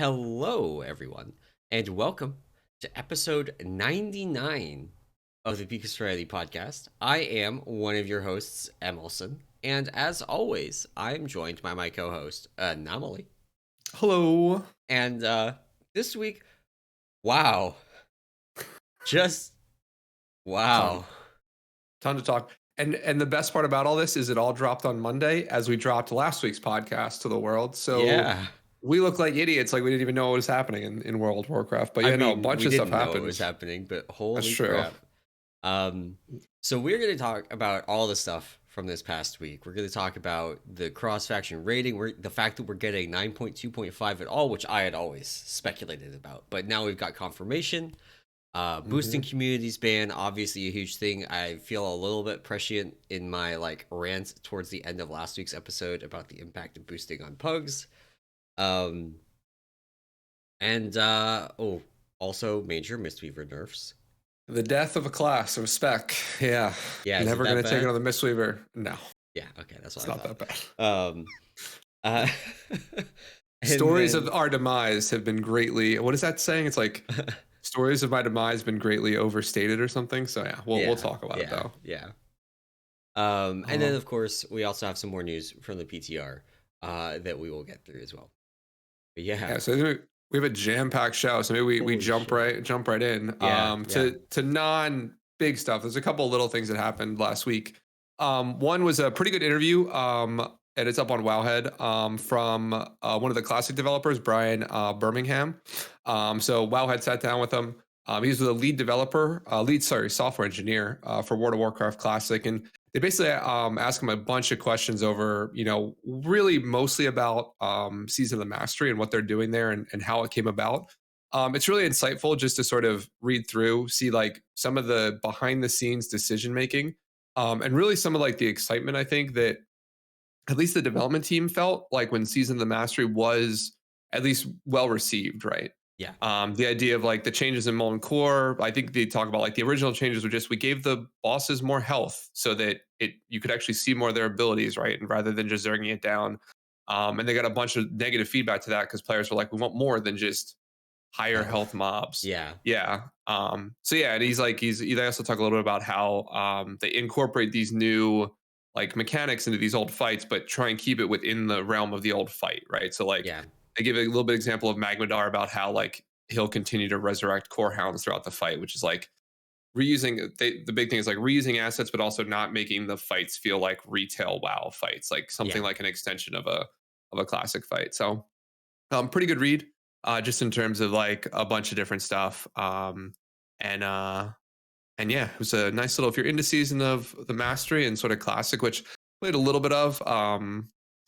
Hello, everyone, and welcome to episode 99 of the Peak of Serenity podcast. I am one of your hosts, emallson, and as always, I'm joined by my co-host, Anomoly. Hello. And this week, wow, just Ton. wow. Ton to talk. And the best part about all this is it all dropped on Monday as we dropped last week's podcast to the world. So Yeah. we look like idiots, like we didn't even know what was happening in World of Warcraft. But I yeah, no, a mean, bunch we of stuff didn't know it happened. was happening, but That's holy true. crap. So we're going to talk about all the stuff from this past week. We're going to talk about the cross-faction rating, the fact that we're getting 9.2.5 at all, which I had always speculated about. But now we've got confirmation. Boosting communities ban, obviously a huge thing. I feel a little bit prescient in my rant towards the end of last week's episode about the impact of boosting on pugs. Also major Mistweaver nerfs. The death of a class of spec. Yeah. Yeah, Never going to take bad? another Mistweaver. No. Yeah, okay, that's what It's I not thought. that bad. Stories of our demise have been greatly. What is that saying? It's like stories of my demise been greatly overstated or something. So yeah, we'll talk about it though. Yeah. And then of course we also have some more news from the PTR that we will get through as well. But yeah. So we have a jam-packed show, so maybe we jump right in. To non big stuff. There's a couple of little things that happened last week. One was a pretty good interview. And it's up on Wowhead from one of the classic developers, Brian Birmingham. So Wowhead sat down with him. He's the lead developer, software engineer for World of Warcraft Classic, and they basically ask him a bunch of questions over, really mostly about Season of the Mastery and what they're doing there and how it came about. It's really insightful just to sort of read through, see like some of the behind the scenes decision making, and really some of like the excitement I think that at least the development team felt like when Season of the Mastery was at least well received, right? Yeah. The idea of like the changes in Molten Core, I think they talk about like the original changes were just we gave the bosses more health so that you could actually see more of their abilities, right? And rather than just zerging it down. And they got a bunch of negative feedback to that because players were like, we want more than just higher health mobs. Yeah. Yeah. So yeah, and they also talk a little bit about how they incorporate these new like mechanics into these old fights, but try and keep it within the realm of the old fight, right? So like they give a little bit example of Magmadar about how like he'll continue to resurrect core hounds throughout the fight, which is like reusing the big thing is like reusing assets, but also not making the fights feel like retail WoW fights, like something like an extension of a classic fight. So pretty good read, just in terms of like a bunch of different stuff. And yeah, it was a nice little, if you're into Season of the Mastery and sort of Classic, which played a little bit of,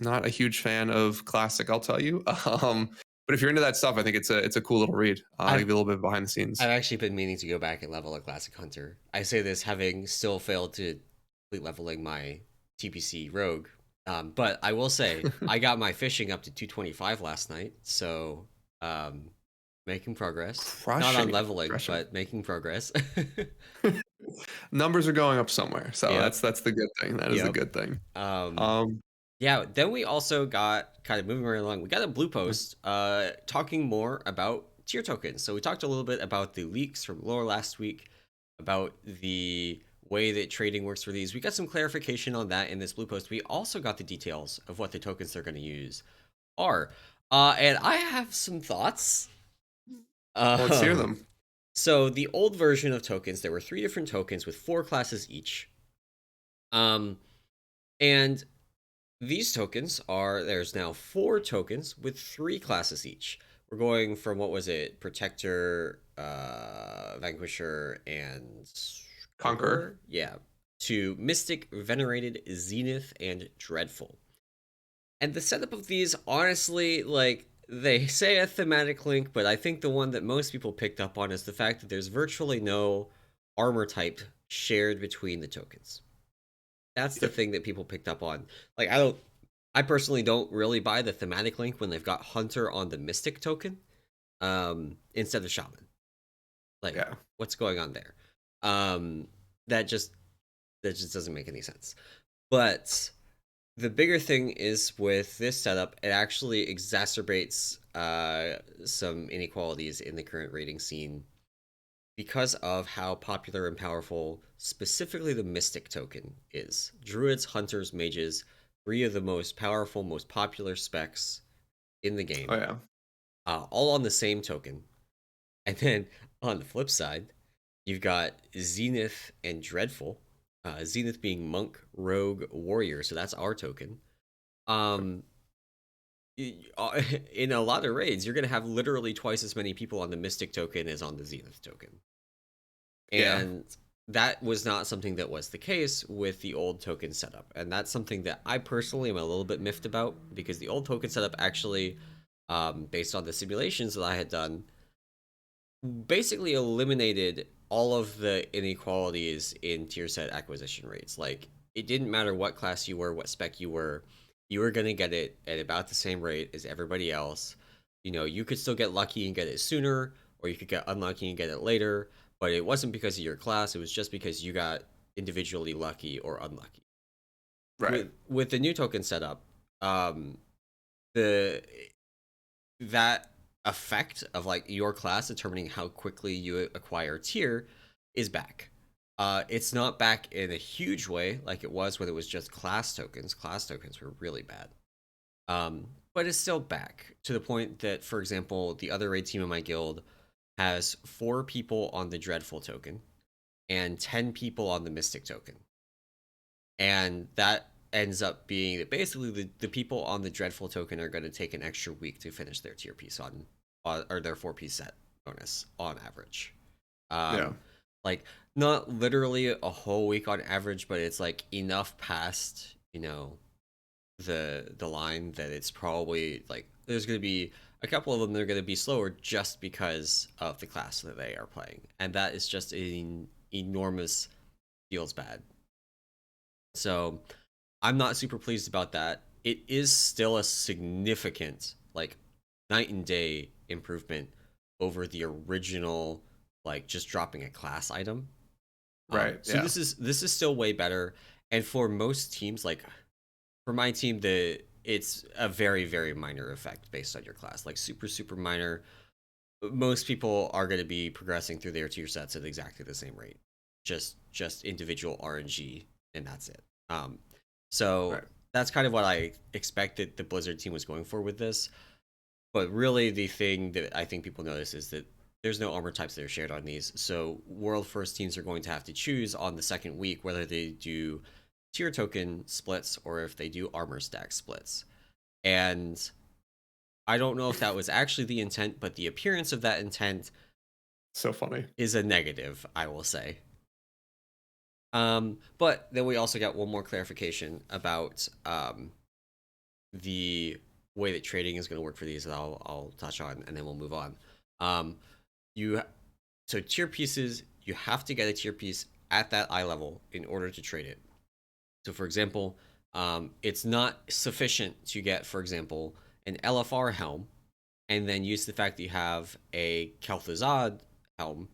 not a huge fan of Classic, I'll tell you. But if you're into that stuff, I think it's a cool little read. I'll give you a little bit behind the scenes. I've actually been meaning to go back and level a Classic Hunter. I say this having still failed to complete leveling my TPC Rogue. But I will say, I got my fishing up to 225 last night, so making progress. Not on leveling, but making progress. Numbers are going up somewhere, so that's the good thing. That is the good thing. Yeah, then we also got, kind of moving right along, we got a blue post talking more about tier tokens. So we talked a little bit about the leaks from lore last week, about the way that trading works for these. We got some clarification on that in this blue post. We also got the details of what the tokens they're going to use are. And I have some thoughts. Let's hear them. So the old version of tokens, there were 3 different tokens with 4 classes each. And these tokens there's now 4 tokens with 3 classes each. We're going from, what was it? Protector, Vanquisher, and Conqueror. Yeah. To Mystic, Venerated, Zenith, and Dreadful. And the setup of these, honestly, like, they say a thematic link, but I think the one that most people picked up on is the fact that there's virtually no armor type shared between the tokens. That's the thing that people picked up on. Like, I personally don't really buy the thematic link when they've got Hunter on the Mystic token instead of Shaman. Like, what's going on there? That just doesn't make any sense. But the bigger thing is with this setup, it actually exacerbates some inequalities in the current rating scene because of how popular and powerful specifically the Mystic token is. Druids, Hunters, Mages, three of the most powerful, most popular specs in the Oh game, yeah. all on the same token. And then on the flip side, you've got Zenith and Dreadful. Zenith being Monk, Rogue, Warrior, so that's our token. Um, in a lot of raids, you're going to have literally twice as many people on the Mystic token as on the Zenith token. Yeah. And that was not something that was the case with the old token setup. And that's something that I personally am a little bit miffed about because the old token setup actually, based on the simulations that I had done, basically eliminated all of the inequalities in tier set acquisition rates. Like, it didn't matter what class you were, what spec you were going to get it at about the same rate as everybody else. You could still get lucky and get it sooner, or you could get unlucky and get it later, but it wasn't because of your class, it was just because you got individually lucky or unlucky. Right. With the new token setup, the that effect of like your class determining how quickly you acquire tier is back. It's not back in a huge way like it was when it was just class tokens. Class tokens were really bad. But it's still back to the point that, for example, the other raid team in my guild has 4 people on the Dreadful token and 10 people on the Mystic token. And that ends up being that basically the people on the Dreadful token are going to take an extra week to finish their tier piece on or their 4-piece set bonus on average. Yeah. Like, not literally a whole week on average, but it's like enough past, the line that it's probably like there's going to be a couple of them that are going to be slower just because of the class that they are playing. And that is just an enormous feels bad. So I'm not super pleased about that. It is still a significant, like, night and day improvement over the original, like, just dropping a class item. Right. So Yeah. this is still way better. And for most teams, like for my team, it's a very, very minor effect based on your class, like super, super minor. Most people are going to be progressing through their tier sets at exactly the same rate, just individual RNG, and that's it. So Right. that's kind of what I expected the Blizzard team was going for with this. But really, the thing that I think people notice is that there's no armor types that are shared on these. So world first teams are going to have to choose on the second week whether they do tier token splits or if they do armor stack splits. And I don't know if that was actually the intent, but the appearance of that intent So funny. is a negative, I will say. But then we also got one more clarification about the way that trading is going to work for these that I'll touch on, and then we'll move on. You so tier pieces, you have to get a tier piece at that eye level in order to trade it. So, for example, it's not sufficient to get, for example, an LFR helm, and then use the fact that you have a Kel'Thuzad helm.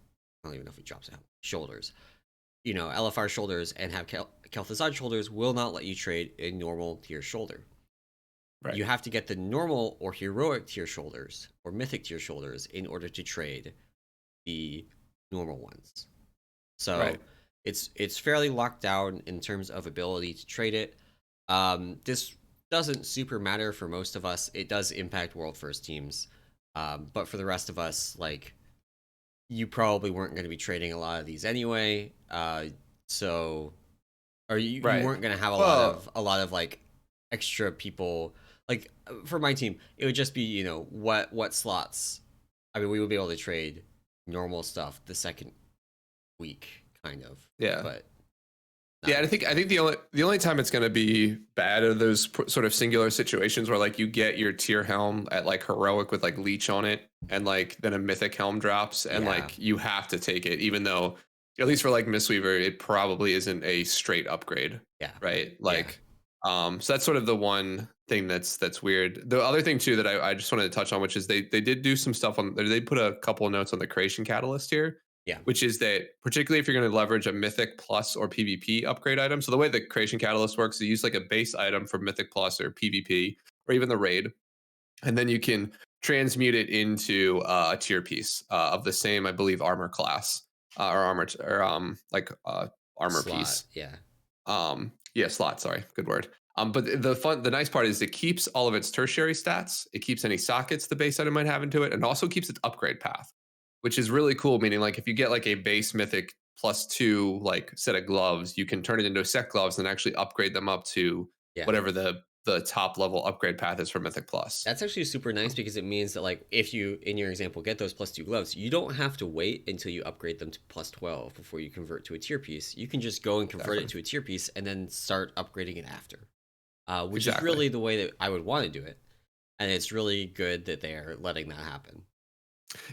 I don't even know if he drops a helm. Shoulders. LFR shoulders and have Kel'Thuzad shoulders will not let you trade a normal tier shoulder. Right. You have to get the normal or heroic tier shoulders or mythic tier shoulders in order to trade the normal ones. So Right. it's fairly locked down in terms of ability to trade it. This doesn't super matter for most of us. It does impact world first teams, but for the rest of us, like, you probably weren't going to be trading a lot of these anyway. So, or you Right. weren't going to have Well, a lot of like extra people. Like, for my team, it would just be what slots. I mean, we would be able to trade normal stuff the second week, kind of. yeah. But Yeah, I think the only time it's going to be bad are those sort of singular situations where like you get your tier helm at like heroic with like leech on it, and like then a mythic helm drops, and yeah, like you have to take it, even though at least for like Mistweaver, it probably isn't a straight upgrade, yeah, right? yeah, Like, so that's sort of the one thing that's weird. The other thing too that I just wanted to touch on, which is they did do some stuff on, they put a couple of notes on the creation catalyst here, yeah, which is that particularly if you're going to leverage a Mythic Plus or PvP upgrade item. So the way the Creation Catalyst works, you use like a base item for Mythic Plus or PvP or even the raid, and then you can transmute it into a tier piece of the same, I believe, armor class or armor Slot, piece. yeah. Yeah, slot. Sorry, good word. But the nice part is it keeps all of its tertiary stats. It keeps any sockets the base item might have into it, and also keeps its upgrade path, which is really cool. Meaning, like if you get like a base mythic +2 like set of gloves, you can turn it into set gloves and actually upgrade them up to Yeah. whatever the top level upgrade path is for Mythic Plus. That's actually super nice because it means that like if you in your example get those +2 gloves, you don't have to wait until you upgrade them to +12 before you convert to a tier piece. You can just go and convert it Exactly. to a tier piece and then start upgrading it after. Which is Exactly. really the way that I would want to do it. And it's really good that they're letting that happen.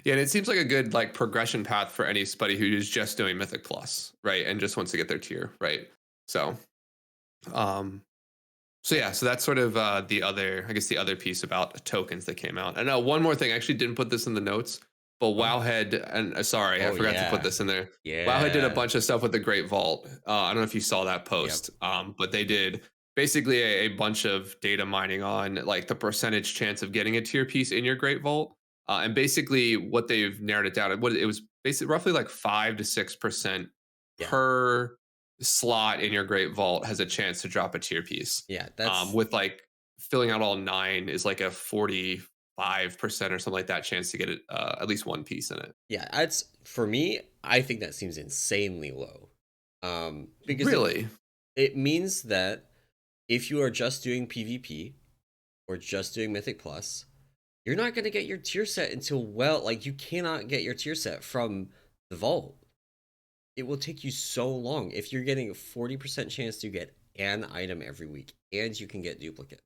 Yeah, and it seems like a good like progression path for anybody who is just doing Mythic Plus, right? And just wants to get their tier, right? So um so Yeah. yeah, so that's sort of the other, I guess, the other piece about tokens that came out. And one more thing, I actually didn't put this in the notes, but Oh. Wowhead, and sorry, I Oh forgot to put yeah. this in there. Wowhead did a Yeah. bunch of stuff with the Great Vault. I don't know if you saw that Yep. post, but they did basically a bunch of data mining on like the percentage chance of getting a tier piece in your Great Vault. And basically, what they've narrowed it down, what it was basically roughly like 5 to 6% Yeah. per slot in your Great Vault has a chance to drop a tier piece. Yeah. That's With like filling out all 9 is like a 45% or something like that chance to get it at least one piece in it. yeah, that's for me, I think that seems insanely low. Because Really? it means that if you are just doing PvP or just doing Mythic Plus, you're not going to get your tier set until like you cannot get your tier set from the vault. It will take you so long if you're getting a 40% chance to get an item every week and you can get duplicate.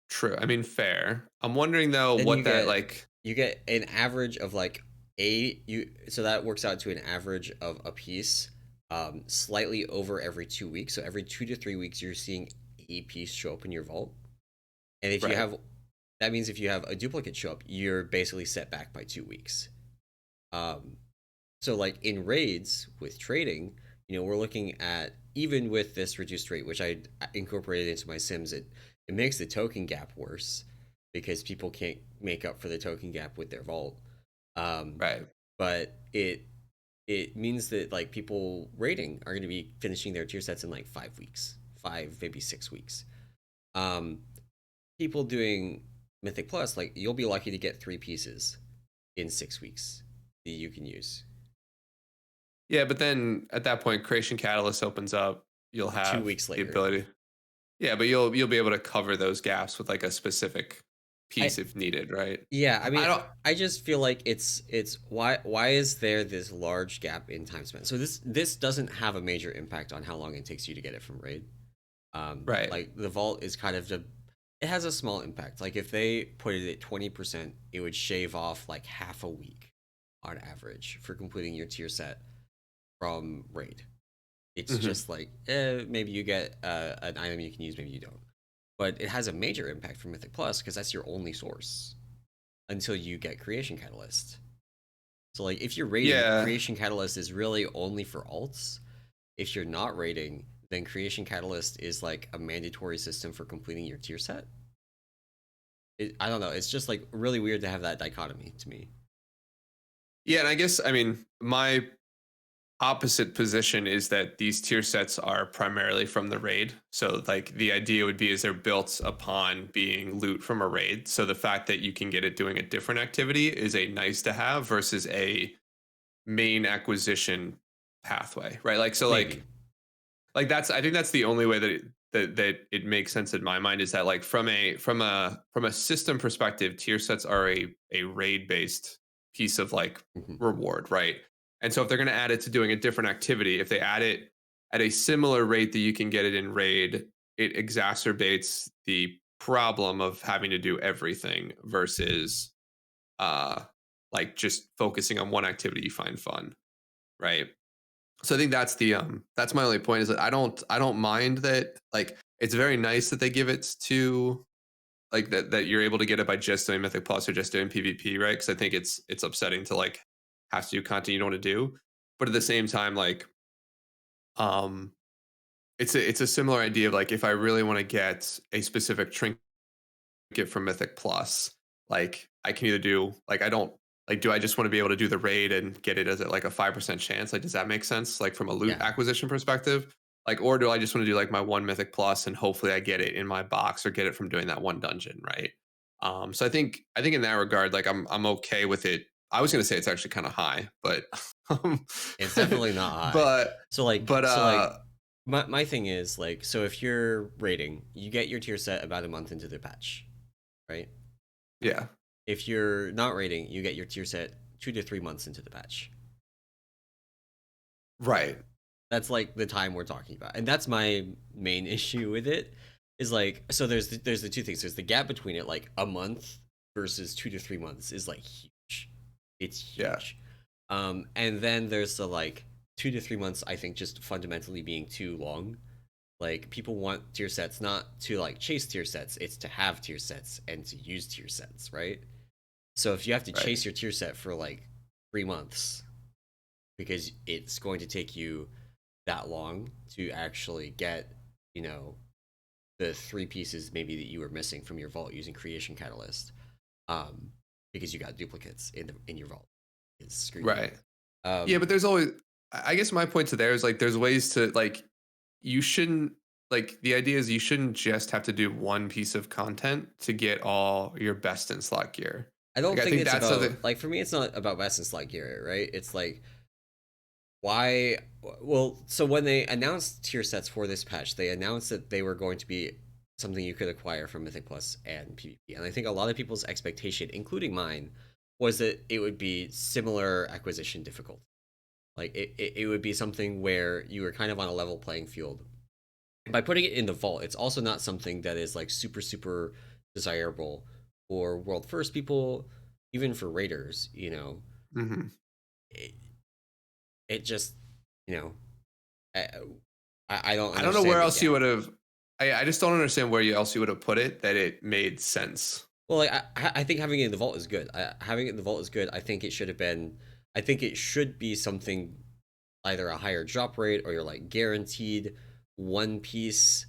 True. I mean, fair. I'm wondering though Then what that like. you get an average of like so that works out to an average of a piece slightly over every 2 weeks. So every 2 to 3 weeks you're seeing a piece show up in your vault. And if you Right. have that means if you have a duplicate show up, you're basically set back by 2 weeks. Um, so like in raids with trading, we're looking at even with this reduced rate, which I incorporated into my sims, it makes the token gap worse because people can't make up for the token gap with their vault. Um, Right. but it means that like people raiding are going to be finishing their tier sets in like 5 weeks, 5 maybe 6 weeks. Um, People doing Mythic Plus, like you'll be lucky to get 3 pieces in 6 weeks that you can use. Yeah, but then at that point, Creation Catalyst opens up. You'll two have weeks the later. ability. Yeah, but you'll be able to cover those gaps with like a specific I piece if needed, right? Yeah, I I mean, don't. I just feel like it's why is there this large gap in time spent? So this doesn't have a major impact on how long it takes you to get it from raid. Right. Like the vault is kind of it has a small impact. Like if they put it at 20%, it would shave off like half a week on average for completing your tier set from raid. It's Hmm. just like maybe you get an item you can use, maybe you don't. But it has a major impact for Mythic Plus because that's your only source until you get Creation Catalyst. So like if you're raiding, Yeah. Creation Catalyst is really only for alts. If you're not raiding, then Creation Catalyst is like a mandatory system for completing your tier set. I don't know. It's just like really weird to have that dichotomy to me. Yeah, and I guess I mean my opposite position is that these tier sets are primarily from the raid. So like the idea would be is they're built upon being loot from a raid. So the fact that you can get it doing a different activity is a nice to have versus a main acquisition pathway, right? Like so Maybe. like that's, I think that's the only way that that it makes sense in my mind is that like from a system perspective, tier sets are a raid based piece of like Mhm. reward, right? And so if they're going to add it to doing a different activity, if they add it at a similar rate that you can get it in raid, it exacerbates the problem of having to do everything versus uh like just focusing on one activity you find fun, right? So I think that's my only point is that I don't mind that, like it's very nice that they give it to like that you're able to get it by just doing Mythic Plus or just doing PvP, right? Because I think it's upsetting to like have to do content you don't want to do. But at the same time, like um it's a similar idea of like if I really want to get a specific trinket get from Mythic Plus, like I can either do like I don't like do I just want to be able to do the raid and get it as like a 5% chance? Like, does that make sense? Like from a loot Yeah. acquisition perspective? Like, or do I just want to do like my one Mythic Plus and hopefully I get it in my box or get it from doing that one dungeon, right? So I think in that regard, like I'm okay with it. I was gonna say it's actually kind of high, but um, It's definitely not high. but So like but so like my thing is like, so if you're rating, you get your tier set about a month into the patch, right? yeah, If you're not rating, you get your tier set 2 to 3 months into the patch. right, That's like the time we're talking about, and that's my main issue with it. Is like, so there's the two things. There's the gap between it, like a month versus 2 to 3 months is like huge. It's yeah, huge. And then there's the like 2 to 3 months. I think just fundamentally being too long. Like people want tier sets not to like chase tier sets. It's to have tier sets and to use tier sets, right? So if you have to right, chase your tier set for like 3 months because it's going to take you that long to actually get, you know, the 3 pieces maybe that you were missing from your vault using creation catalyst, um, because you got duplicates in your vault. It's screwed you. right. Yeah, Um, but there's always. I guess my point to there is like there's ways to like you shouldn't like the idea is you shouldn't just have to do one piece of content to get all your best in slot gear. I Like don't I think think it's that's something. about, like, for me it's not about best in slot gear, right? It's like, why? Well, so when they announced tier sets for this patch, they announced that they were going to be something you could acquire from Mythic Plus and PvP. And I think a lot of people's expectation, including mine, was that it would be similar acquisition difficult. Like it would be something where you were kind of on a level playing field. By putting it in the vault, it's also not something that is like super, super desirable for world first people, even for raiders, you know. Mhm. It, it just, you know, I, I don't I don't know where understand the else you gap. would have. I just don't understand where else you would have put it that it made sense. Well, like I think having it in the vault is good. Having it in the vault is good. I think it should have been. I think it should be something, either a higher drop rate or you're like guaranteed one piece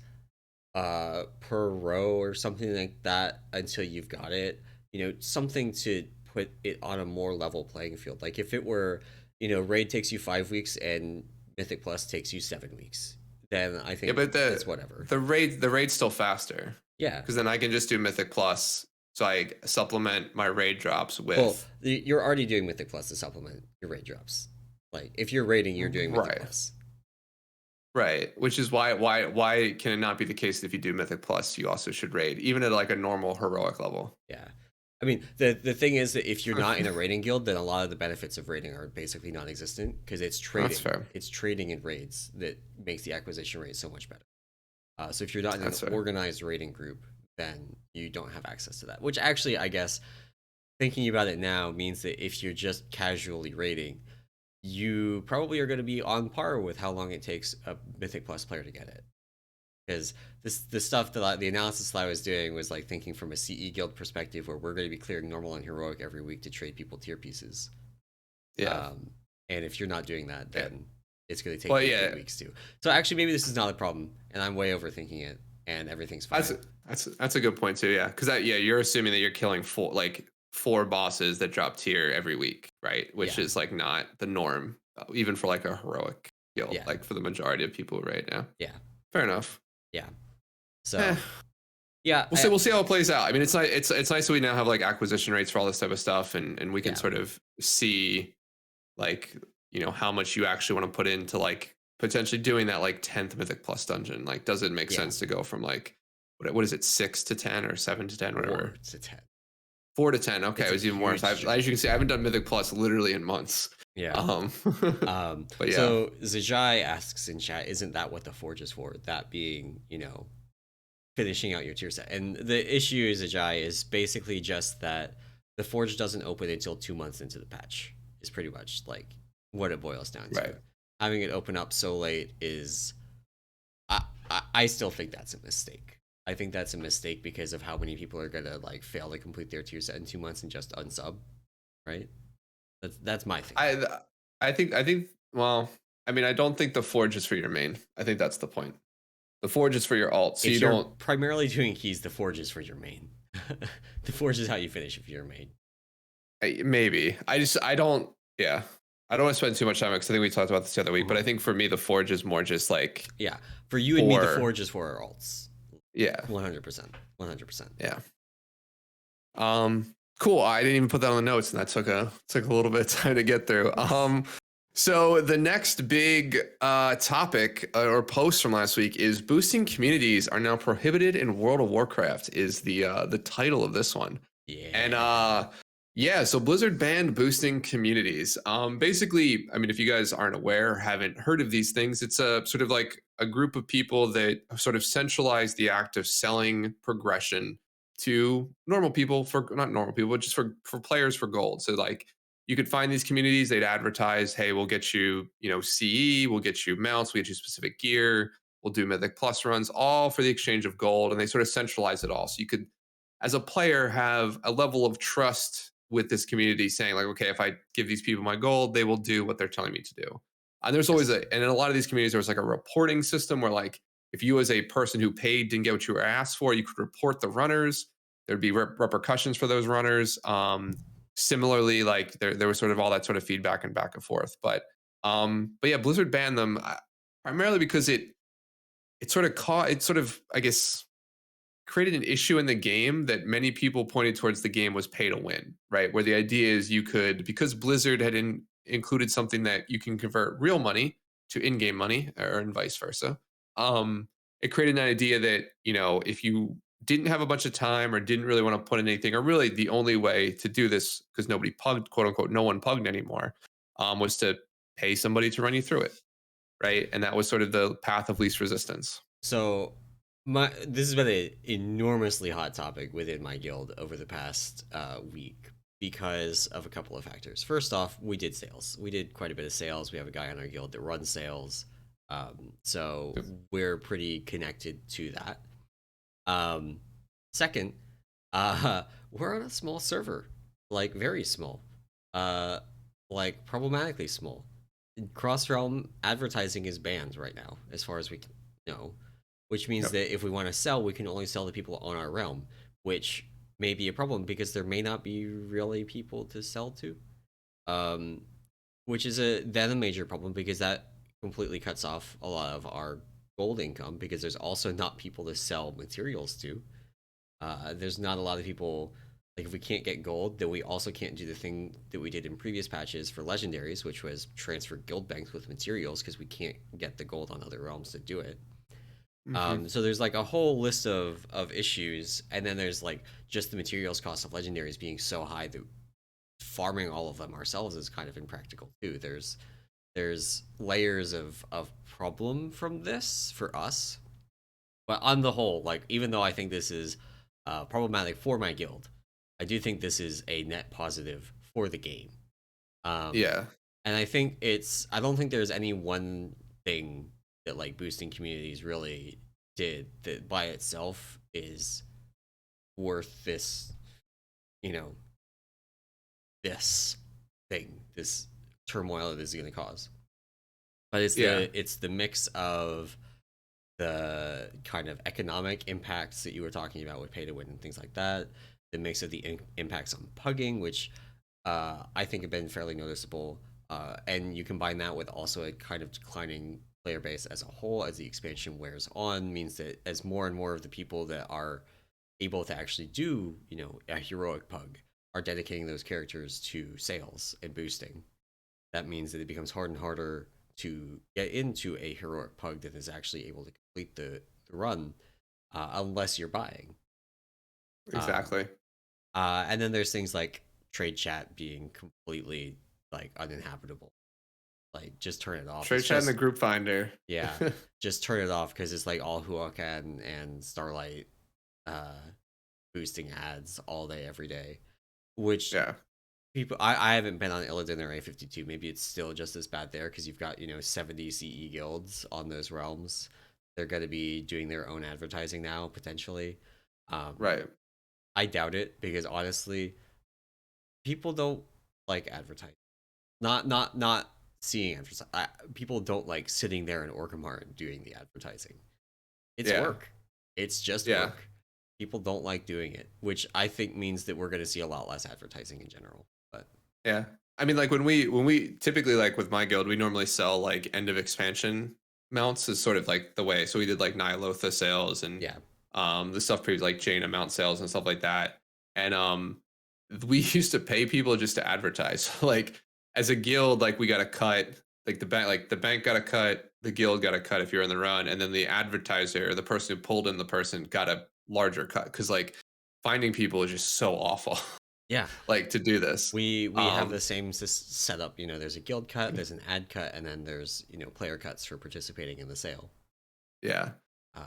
per row or something like that until you've got it. You know, something to put it on a more level playing field. Like if it were, you know, raid takes you 5 weeks and Mythic Plus takes you 7 weeks, then I Yeah, think but it's whatever. the raid's still faster Yeah. because then I can just do Mythic Plus, so I supplement my raid drops Well, with you're already doing Mythic Plus to supplement your raid drops. Like if you're raiding, you're doing Mythic right. Plus. Right, which is why can it not be the case that if you do Mythic Plus, you also should raid, even at like a normal heroic level? Yeah. I mean, the thing is that if you're not in a raiding guild, then a lot of the benefits of raiding are basically non-existent because it's That's trading. fair. It's trading in raids that makes the acquisition rate so much better. So if you're not in an That's fair. organized raiding group, then you don't have access to that. Which actually, I guess, thinking about it now means that if you're just casually raiding, you probably are going to be on par with how long it takes a Mythic Plus player to get it. Because the stuff that the analysis that I was doing was like thinking from a CE guild perspective, where we're going to be clearing normal and heroic every week to trade people tier pieces. Yeah. And if you're not doing that, Yeah. then it's going to take Well, you yeah. 8 weeks too. So actually, maybe this is not a problem, and I'm way overthinking it, and everything's fine. That's a good point too. Yeah, because you're assuming that you're killing four bosses that drop tier every week, right? Which Yeah, is like not the norm, even for like a heroic guild, yeah, like for the majority of people right now. yeah, Fair enough. yeah. Eh, So yeah, we'll see how it plays out. I mean, it's nice that we now have like acquisition rates for all this type of stuff, and we can yeah, sort of see like how much you actually want to put into like potentially doing that like 10th Mythic Plus dungeon. Like, does it make yeah. sense to go from like what is it, 6 to 10 or 7 to 10, whatever? 4 to 10. 4 to 10. Okay, It's it a was even worse. huge As jump. you can see, I haven't done Mythic Plus literally in months. Yeah. Um, but yeah, So Zajai asks in chat, isn't that what the Forge is for? That being, you know, finishing out your tier set. And the issue, Zajai, is basically just that the Forge doesn't open until 2 months into the patch, is pretty much like what it boils down to. right. Having it open up so late is, I still think that's a mistake. I think that's a mistake because of how many people are gonna like fail to complete their tier set in 2 months and just unsub, right? That's my thing. I think. Well, I mean, I don't think the Forge is for your main. I think that's the point. The Forge is for your alt, so If you you're don't. primarily doing keys, the Forge is for your main. the Forge is how you finish if you're a main. Maybe. I don't. Yeah. I don't want to spend too much time because I think we talked about this the other week. But I think for me, the Forge is more just like. Yeah, for you and me, the Forge is for our alts. Yeah. 100%. 100%. Yeah. Cool. I didn't even put that on the notes, and that took a little bit of time to get through. So the next big topic or post from last week is boosting communities are now prohibited in World of Warcraft is the title of this one. Yeah. And yeah, so Blizzard banned boosting communities. Basically, I mean, if you guys aren't aware, haven't heard of these things, it's a sort of like a group of people that sort of centralize the act of selling progression to normal people for not normal people, but just for players for gold. So like you could find these communities, they'd advertise, hey, we'll get you, CE, we'll get you mounts, we'll get you specific gear, we'll do Mythic Plus runs, all for the exchange of gold. And they sort of centralize it all. So you could, as a player, have a level of trust with this community saying, like, okay, if I give these people my gold, they will do what they're telling me to do. And there's always and in a lot of these communities, there was like a reporting system where, like, if you as a person who paid didn't get what you were asked for, you could report the runners. There'd be repercussions for those runners. Similarly, like there was sort of all that sort of feedback and back and forth. But yeah, Blizzard banned them primarily because it sort of I guess created an issue in the game that many people pointed towards the game was pay to win, right? Where the idea is you could, because Blizzard had included something that you can convert real money to in-game money, or and vice versa. It created an idea that, if you didn't have a bunch of time or didn't really want to put in anything, or really the only way to do this, because nobody pugged, quote unquote, no one pugged anymore, was to pay somebody to run you through it, right? And that was sort of the path of least resistance. So this has been an enormously hot topic within my guild over the past week because of a couple of factors. First off, we did sales. We did quite a bit of sales. We have a guy on our guild that runs sales. So we're pretty connected to that. Second, we're on a small server, like very small, like problematically small. Cross realm advertising is banned right now, as far as we can know, which means that if we want to sell, we can only sell to people on our realm, which may be a problem because there may not be really people to sell to, which is then a major problem because that completely cuts off a lot of our gold income because there's also not people to sell materials to. There's not a lot of people. Like, if we can't get gold, then we also can't do the thing that we did in previous patches for Legendaries, which was transfer guild banks with materials because we can't get the gold on other realms to do it. So there's like a whole list of issues, and then there's like just the materials cost of Legendaries being so high that farming all of them ourselves is kind of impractical too. There's layers of problem from this for us, but on the whole, like, even though I think this is problematic for my guild, I do think this is a net positive for the game. Yeah. And I think I don't think there's any one thing that like boosting communities really did that by itself is worth this, this thing, this turmoil that this is going to cause. But it's the mix of the kind of economic impacts that you were talking about with pay to win and things like that, the mix of the impacts on pugging, which I think have been fairly noticeable, and you combine that with also a kind of declining player base as a whole as the expansion wears on, means that as more and more of the people that are able to actually do, a heroic pug are dedicating those characters to sales and boosting, that means that it becomes harder and harder to get into a heroic pug that is actually able to complete the run, unless you're buying. Exactly. And then there's things like trade chat being completely like uninhabitable. Like, just turn it off. Trade chat in the group finder. Yeah, just turn it off because it's like all Huacan and Starlight boosting ads all day, every day. Which people, I haven't been on Illidan or A52. Maybe it's still just as bad there because you've got 70 CE guilds on those realms. They're going to be doing their own advertising now potentially. Right. I doubt it because honestly, people don't like advertising. Not seeing advertising. People don't like sitting there in Orgrimmar doing the advertising. It's work. It's just work. People don't like doing it, which I think means that we're going to see a lot less advertising in general. But yeah, I mean, like when we typically, like with my guild, we normally sell like end of expansion mounts is sort of like the way. So we did like Nihilotha sales and yeah, the stuff previous like Jaina mount sales and stuff like that. And we used to pay people just to advertise. Like as a guild, like we got a cut, like the bank got a cut, the guild got a cut if you're in the run, and then the advertiser, the person who pulled in the person, got a larger cut because like finding people is just so awful. yeah. Like to do this. We have the same setup. You know, there's a guild cut, there's an ad cut, and then there's player cuts for participating in the sale. Yeah.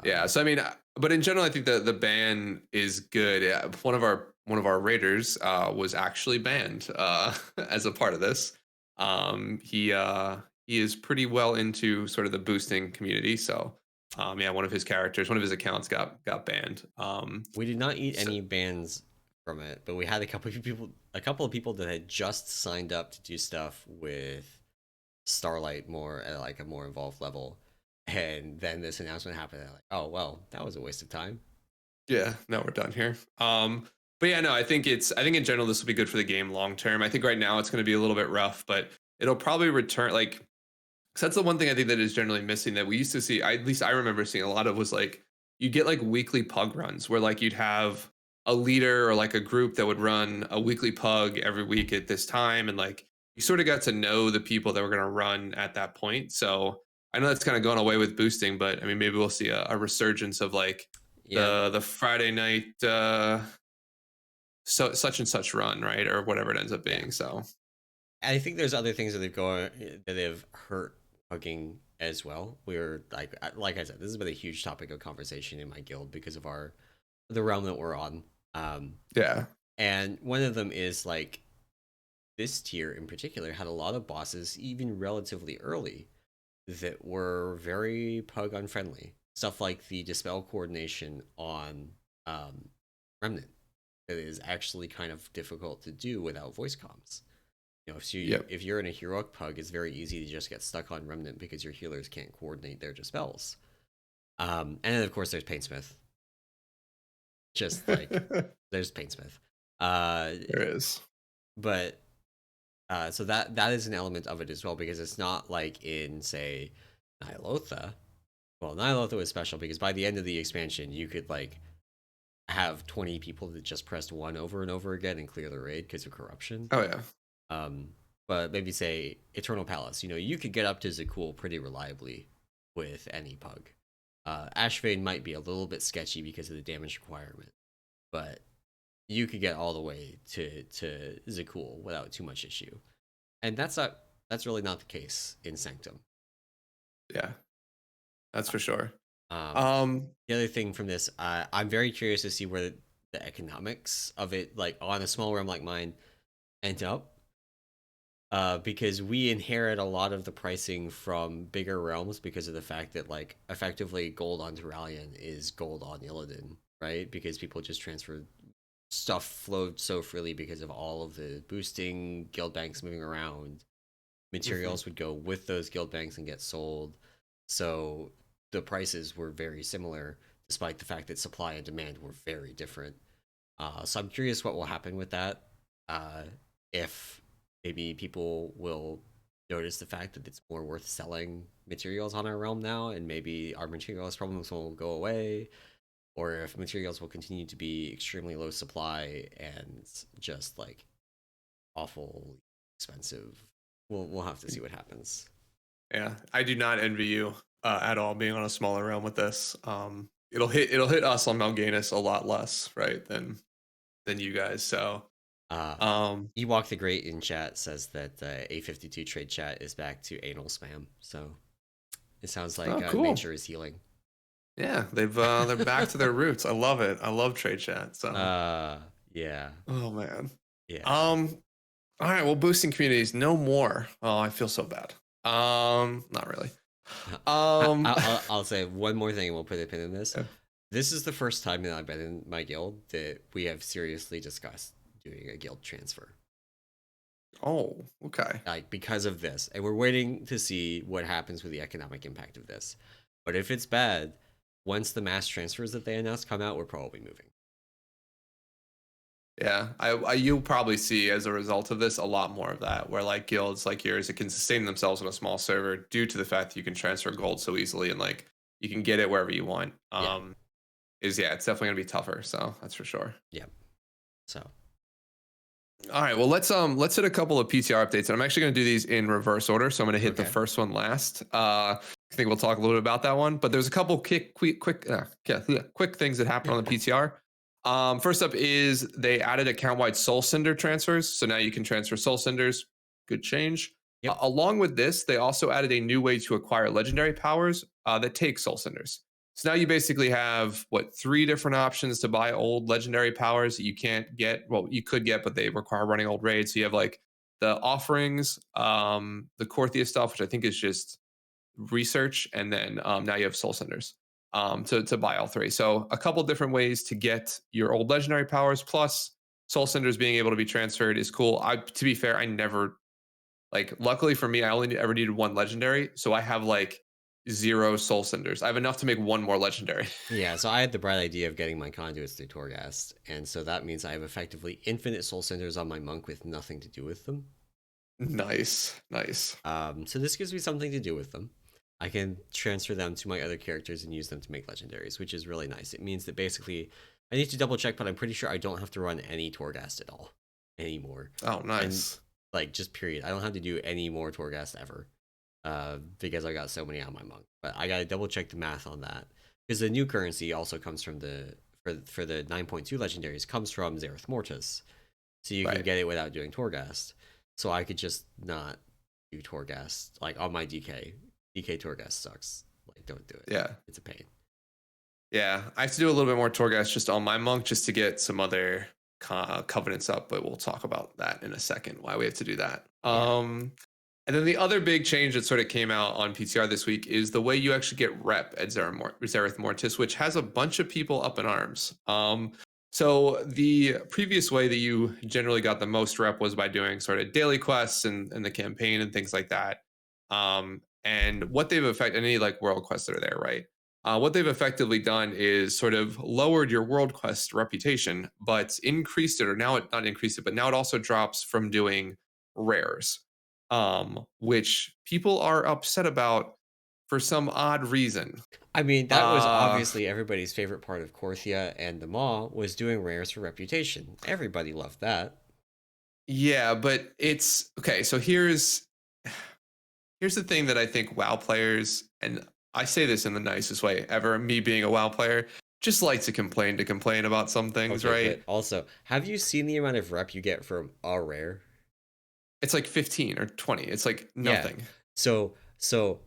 Yeah. So I mean, but in general, I think the ban is good. Yeah, one of our raiders was actually banned as a part of this. He is pretty well into sort of the boosting community. So yeah, one of his characters, one of his accounts got banned. We did not eat any bans from it, but we had a couple of people that had just signed up to do stuff with Starlight more at like a more involved level. And then this announcement happened. They're like, "Oh well, that was a waste of time." Yeah, now we're done here. But yeah, no, I think in general this will be good for the game long term. I think right now it's going to be a little bit rough, but it'll probably return. Like, 'cause that's the one thing I think that is generally missing that we used to see. At least I remember seeing a lot of was like you get like weekly pug runs where like you'd have a leader or like a group that would run a weekly pug every week at this time, and like you sort of got to know the people that were going to run at that point. So I know that's kind of gone away with boosting, but I mean maybe we'll see a resurgence of like Yeah, the Friday night such and such run, right, or whatever it ends up yeah. being. So I think there's other things that have hurt hugging as well. We're like I said, this has been a huge topic of conversation in my guild because of the realm that we're on. yeah, And one of them is like this tier in particular had a lot of bosses even relatively early that were very pug unfriendly. Stuff like the dispel coordination on Remnant that is actually kind of difficult to do without voice comms. yep, If you're in a heroic pug, it's very easy to just get stuck on Remnant because your healers can't coordinate their dispels. And then of course there's Painsmith. Just like there's Painsmith. there is. But so that is an element of it as well because it's not like in say Nihilotha. Well, Nihilotha was special because by the end of the expansion, you could like have 20 people that just pressed one over and over again and clear the raid because of corruption. Oh yeah. But maybe say Eternal Palace, you could get up to Zakul pretty reliably with any pug. Ashvane might be a little bit sketchy because of the damage requirement, but you could get all the way to Zakul without too much issue. And that's really not the case in Sanctum. Yeah, that's for sure. The other thing from this, I'm very curious to see where the economics of it, like on a small realm like mine, end up. Because we inherit a lot of the pricing from bigger realms because of the fact that like effectively gold on Turalian is gold on Illidan, right? Because people just transfer stuff flowed so freely because of all of the boosting guild banks moving around. Materials would go with those guild banks and get sold. So the prices were very similar despite the fact that supply and demand were very different. So I'm curious what will happen with that. If maybe people will notice the fact that it's more worth selling materials on our realm now, and maybe our materials problems will go away, or if materials will continue to be extremely low supply and just like awful expensive. We'll have to see what happens. Yeah, I do not envy you at all being on a smaller realm with this. It'll hit us on Mal'Ganis a lot less, right, than you guys. So Ewok the Great in chat says that A52 trade chat is back to anal spam. So it sounds like cool. nature is healing. Yeah, they're back to their roots. I love it. I love trade chat. So yeah. Oh man. Yeah. All right. Well, boosting communities, no more. Oh, I feel so bad. Not really. I'll say one more thing and we'll put a pin in this. Yeah. This is the first time that I've been in my guild that we have seriously discussed doing a guild transfer. Oh, okay. Like because of this. And we're waiting to see what happens with the economic impact of this. But if it's bad, once the mass transfers that they announced come out, we're probably moving. Yeah, you'll probably see as a result of this a lot more of that, where like guilds like yours, it can sustain themselves on a small server due to the fact that you can transfer gold so easily and like you can get it wherever you want. Yeah. Yeah, it's definitely gonna be tougher. So that's for sure. Yeah. So. All right, well let's hit a couple of PTR updates, and I'm actually going to do these in reverse order. So I'm going to hit the first one last. I think we'll talk a little bit about that one, but there's a couple quick things that happen on the PTR. First up is they added account-wide Soul Cinder transfers, so now you can transfer Soul Cinders. Good change. Yep. Along with this, they also added a new way to acquire legendary powers that take Soul Cinders. So now you basically have three different options to buy old legendary powers that you can't get. Well, you could get, but they require running old raids. So you have like the offerings, the Korthia stuff, which I think is just research, and then now you have Soul Cinders to buy all three. So a couple different ways to get your old legendary powers, plus Soul Cinders being able to be transferred is cool. To be fair, I never luckily for me, I only ever needed one legendary, so I have like 0 Soul Cinders. I have enough to make one more legendary. Yeah, so I had the bright idea of getting my conduits through Torghast, and so that means I have effectively infinite Soul Cinders on my monk with nothing to do with them. Nice. So this gives me something to do with them. I can transfer them to my other characters and use them to make legendaries, which is really nice. It means that basically, I need to double check, but I'm pretty sure I don't have to run any Torghast at all anymore. Oh, nice. And, just period. I don't have to do any more Torghast ever, because I got so many on my monk. But I gotta double check the math on that, because the new currency also comes from for the 9.2 legendaries comes from Zereth Mortis, so you can get it without doing Torghast. So I could just not do Torghast on my DK. DK Torghast sucks. Don't do it. Yeah, it's a pain. Yeah, I have to do a little bit more Torghast just on my monk just to get some other covenants up, but we'll talk about that in a second. Why we have to do that. And then the other big change that sort of came out on PTR this week is the way you actually get rep at Zereth Mortis, which has a bunch of people up in arms. So the previous way that you generally got the most rep was by doing sort of daily quests and the campaign and things like that. And what they've affected any world quests that are there, right? What they've effectively done is sort of lowered your world quest reputation, but increased it, or now it not increased it, but now it also drops from doing rares, which people are upset about for some odd reason. I mean, that was obviously everybody's favorite part of Korthia and the Maw was doing rares for reputation. Everybody loved that. Yeah, but it's okay. So here's the thing that I think WoW players, and I say this in the nicest way ever, me being a WoW player, just like to complain about some things, right? But also, have you seen the amount of rep you get from a rare? It's like 15 or 20. It's like nothing. Yeah. So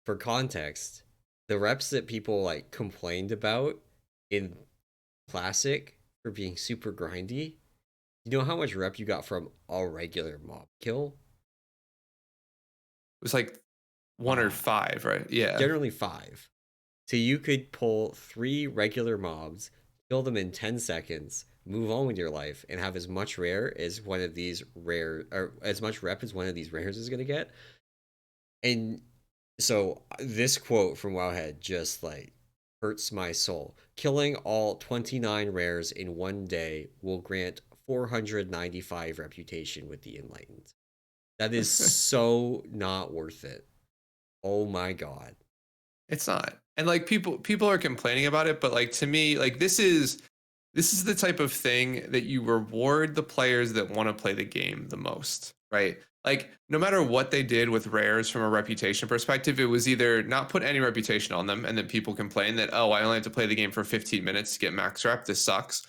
for context, the reps that people complained about in Classic for being super grindy, you know how much rep you got from a regular mob kill? It was like 1 or 5, right? Yeah. Generally 5. So you could pull 3 regular mobs, kill them in 10 seconds, move on with your life, and have as much rare as one of these or as much rep as one of these rares is going to get. And so this quote from Wowhead just hurts my soul. Killing all 29 rares in one day will grant 495 reputation with the Enlightened. That is so not worth it. Oh my god. It's not. And people are complaining about it, but to me, this is the type of thing that you reward the players that want to play the game the most, right? No matter what they did with rares from a reputation perspective, it was either not put any reputation on them and then people complain that, oh, I only have to play the game for 15 minutes to get max rep. This sucks.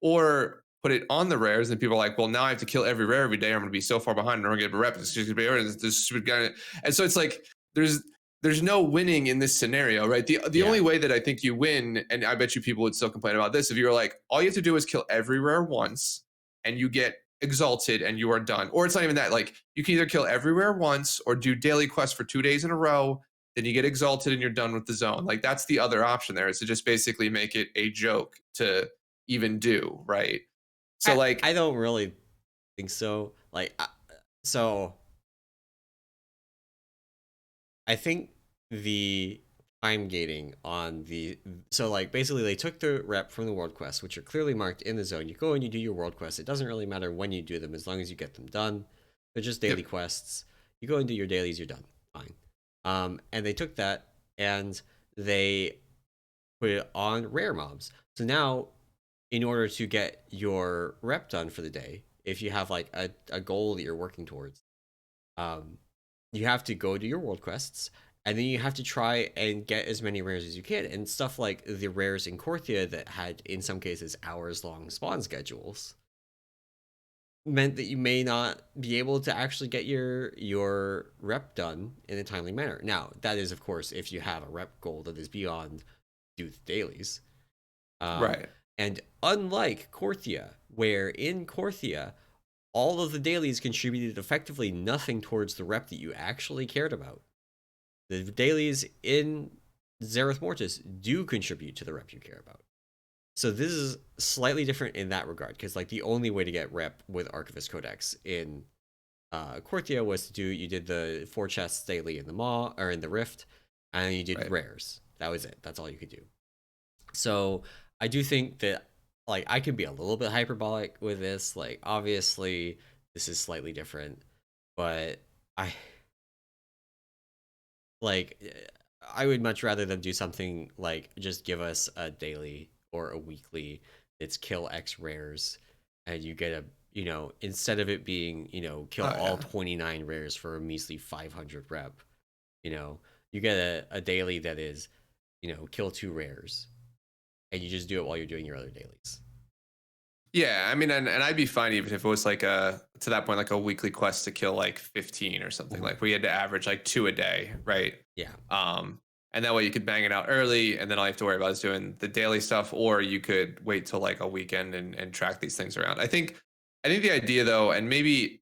Or put it on the rares and people are like, well, now I have to kill every rare every day. I'm going to be so far behind. I'm going to get a rep. It's just going to be this stupid guy. And so it's there's no winning in this scenario, right? The only way that I think you win, and I bet you people would still complain about this, if you were like, all you have to do is kill every rare once and you get exalted and you are done. Or it's not even that. You can either kill every rare once or do daily quests for 2 days in a row, then you get exalted and you're done with the zone. That's the other option there, is to just basically make it a joke to even do, right? So I don't really think so. So I think the time gating on the, so like basically they took the rep from the world quests, which are clearly marked in the zone. You go and you do your world quests. It doesn't really matter when you do them as long as you get them done. They're just daily Yep. quests. You go and do your dailies, you're done. Fine. And they took that and they put it on rare mobs. So now, in order to get your rep done for the day, if you have like a goal that you're working towards, um, you have to go do your world quests, and then you have to try and get as many rares as you can. And stuff like the rares in Korthia that had, in some cases, hours long spawn schedules meant that you may not be able to actually get your rep done in a timely manner. Now, that is, of course, if you have a rep goal that is beyond do the dailies. Um, Right. and unlike Korthia, where in Korthia, all of the dailies contributed effectively nothing towards the rep that you actually cared about. The dailies in Zereth Mortis do contribute to the rep you care about. So this is slightly different in that regard, because like the only way to get rep with Archivist Codex in Korthia was to do, you did the 4 chests daily in the Maw or in the Rift, and you did rares. That was it. That's all you could do. So I do think that like I could be a little bit hyperbolic with this. Like obviously this is slightly different, but I like I would much rather them do something like just give us a daily or a weekly that's kill X rares, and you get a, you know, instead of it being, you know, kill Oh all yeah. 29 rares for a measly 500 rep, you know, you get a daily that is, you know, kill 2 rares, and you just do it while you're doing your other dailies. Yeah, I mean, and I'd be fine even if it was like a to that point like a weekly quest to kill like 15 or something. Mhm. Like we had to average like 2 a day, right? Yeah. Um, and that way you could bang it out early, and then all you have to worry about is doing the daily stuff, or you could wait till like a weekend and track these things around. I think the idea though, and maybe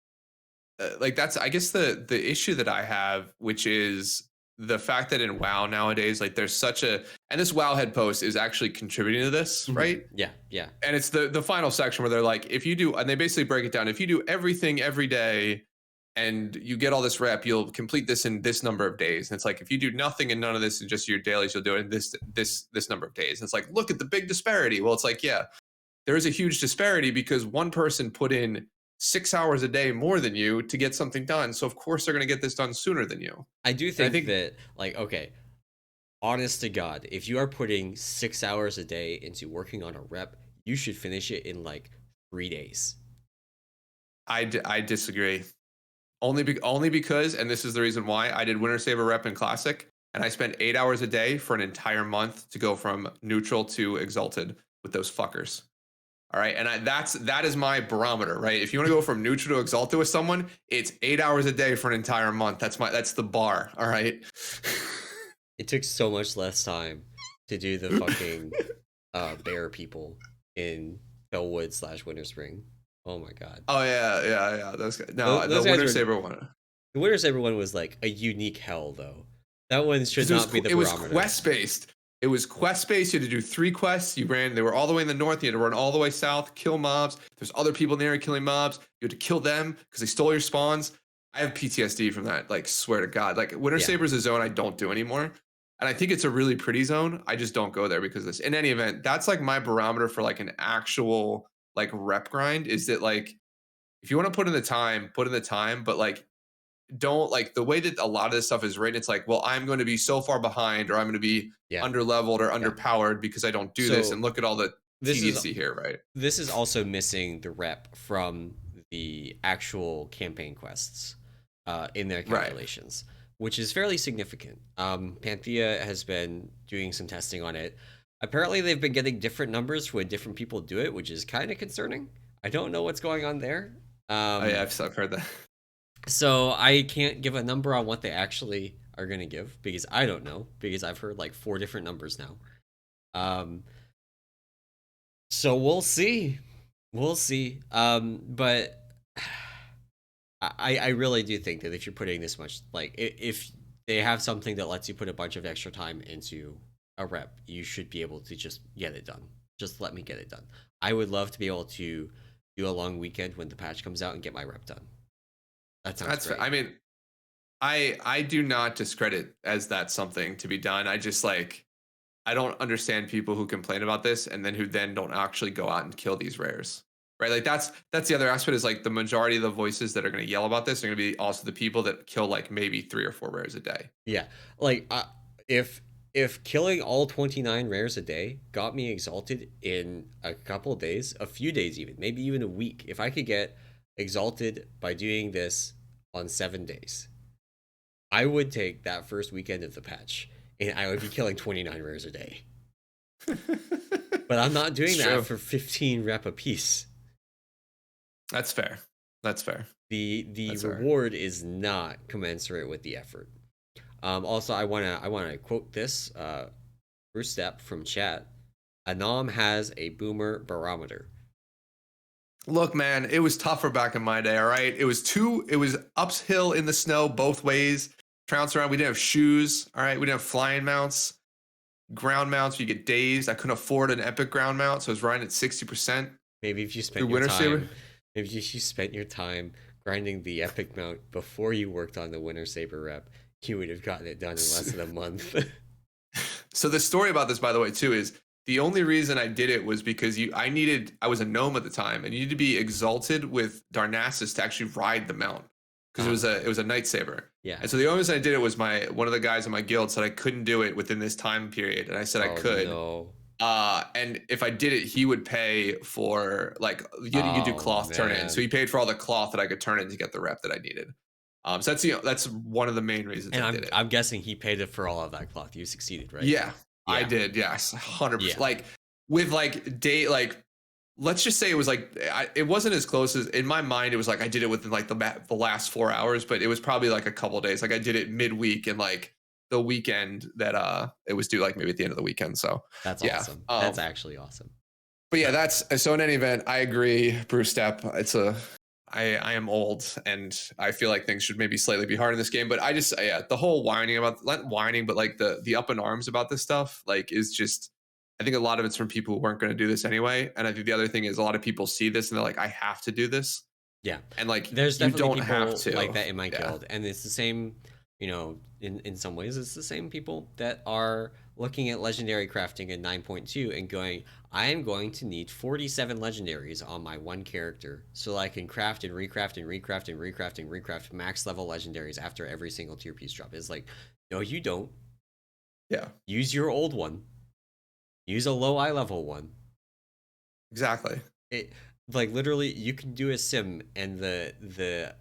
like that's I guess the issue that I have, which is the fact that in WoW nowadays, like there's such a, and this WoW head post is actually contributing to this, Mhm. right? Yeah. Yeah. And it's the final section where they're like, if you do, and they basically break it down, if you do everything every day and you get all this rep, you'll complete this in this number of days. And it's like, if you do nothing and none of this and just your dailies, you'll do it in this number of days. And it's like, look at the big disparity. Well, it's like, yeah, there is a huge disparity because one person put in 6 hours a day more than you to get something done. So of course they're going to get this done sooner than you. I do And I think think that, like, okay, honest to God, if you are putting 6 hours a day into working on a rep, you should finish it in like 3 days. I disagree. Only because, and this is the reason why I did Winter Saber Rep in Classic, and I spent 8 hours a day for an entire month to go from neutral to exalted with those fuckers. All right, and that is my barometer, right? If you want to go from neutral to exalted with someone, it's 8 hours a day for an entire month. That's the bar. All right. It took so much less time to do the fucking bear people in Bellwood slash Winter Spring. Oh my God. Oh yeah. Those guys. Those, No, the those guys Winter were, Saber one. the Winter Saber one was like a unique hell though. That one should Because not be the it was barometer. quest based. It was quest based. You had to do 3 quests. You ran. They were all the way in the north. You had to run all the way south, kill mobs. There's other people in the area killing mobs. You had to kill them because they stole your spawns. I have PTSD from that. Like, swear to God. Like, Winter Yeah. Saber is a zone I don't do anymore, and I think it's a really pretty zone. I just don't go there because of this. In any event, that's like my barometer for like an actual like rep grind. Is that like if you want to put in the time, put in the time, but like don't like the way that a lot of this stuff is written. It's like, well, I'm going to be so far behind, or I'm going to be Yeah. under leveled or Yeah. underpowered because I don't do this. So And look at all the this is tediacy here, right? this is also missing the rep from the actual campaign quests in their Right. calculations, which is fairly significant. Panthea has been doing some testing on it. Apparently, they've been getting different numbers when different people do it, which is kind of concerning. I don't know what's going on there. Oh yeah, I've heard that. So I can't give a number on what they actually are going to give because I don't know, because I've heard like 4 different numbers now. Um, so we'll see. We'll see. But I really do think that if you're putting this much, like if they have something that lets you put a bunch of extra time into a rep, you should be able to just get it done. Just let me get it done. I would love to be able to do a long weekend when the patch comes out and get my rep done. That sounds That's fair. great. I mean, I do not discredit as that's something to be done. I just like I don't understand people who complain about this and then who then don't actually go out and kill these rares. Right? Like that's the other aspect is like the majority of the voices that are going to yell about this are going to be also the people that kill like maybe 3 or 4 rares a day. Yeah, like if if killing all 29 rares a day got me exalted in a couple days, a few days even, maybe even a week, if I could get exalted by doing this on 7 days, I would take that first weekend of the patch and I would be killing 29 rares a day. But I'm not doing It's that true. for 15 rep a piece. That's fair. That's fair. The That's fair. reward is not commensurate with the effort. Also, I wanna quote this Bruce Step from chat. Anom has a boomer barometer. Look, man, it was tougher back in my day, all right? It was uphill in the snow both ways. Trounce around. We didn't have shoes, all right? We didn't have flying mounts, ground mounts. You get dazed. I couldn't afford an epic ground mount, so I was riding at 60% Maybe if you through spent your Winter Saber. time, maybe if you spent your time grinding the epic mount before you worked on the Winter Saber rep, you would have gotten it done in less than a month. So the story about this, by the way, too, is the only reason I did it was because I was a gnome at the time, and you need to be exalted with Darnassus to actually ride the mount because it was a night saber. Yeah. And so the only reason I did it was one of the guys in my guild said I couldn't do it within this time period, and I said I Oh could. no. And if I did it, he would pay for like you do Oh cloth turn in. So man. he paid for all the cloth that I could turn in to get the rep that I needed. So that's one of the main reasons And I I'm did it. I'm guessing he paid it for all of that cloth. You succeeded, right? Yeah, I Yeah. did. Yes, 100%. Yeah. Like with like let's just say it was like it wasn't as close as in my mind. It was like I did it within like the last 4 hours, but it was probably like a couple days. Like I did it midweek and like the weekend that it was due like maybe at the end of the weekend. So That's yeah. awesome. That's actually awesome. But yeah, that's so in any event, I agree, Bruce Step. I am old and I feel like things should maybe slightly be hard in this game. But I just yeah, the whole whining about not whining, but like the up in arms about this stuff, like is just I think a lot of it's from people who weren't going to do this anyway. And I think the other thing is a lot of people see this and they're like, I have to do this. Yeah. And like There's you definitely don't have people like to. that in my Yeah. guild. And it's the same, in some ways, it's the same people that are looking at legendary crafting in 9.2 and going, I am going to need 47 legendaries on my one character so I can craft and recraft and recraft and recraft and recraft max level legendaries after every single tier piece drop. It's like, no, you don't. Yeah. Use your old one. Use a low eye level one. Exactly. It like literally you can do a sim and the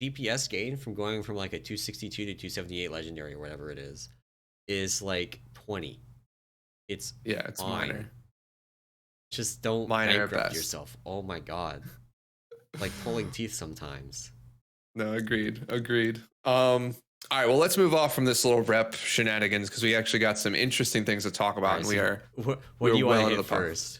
DPS gain from going from like a 262 to 278 legendary or whatever it is like 20. It's Yeah, it's fine. minor. Just don't Minor at bankrupt best. yourself. Oh my god. Like pulling teeth sometimes. No, agreed. All right, well, let's move off from this little rep shenanigans because we actually got some interesting things to talk about, Right, and so what we do are you well want to into hit the pub. first?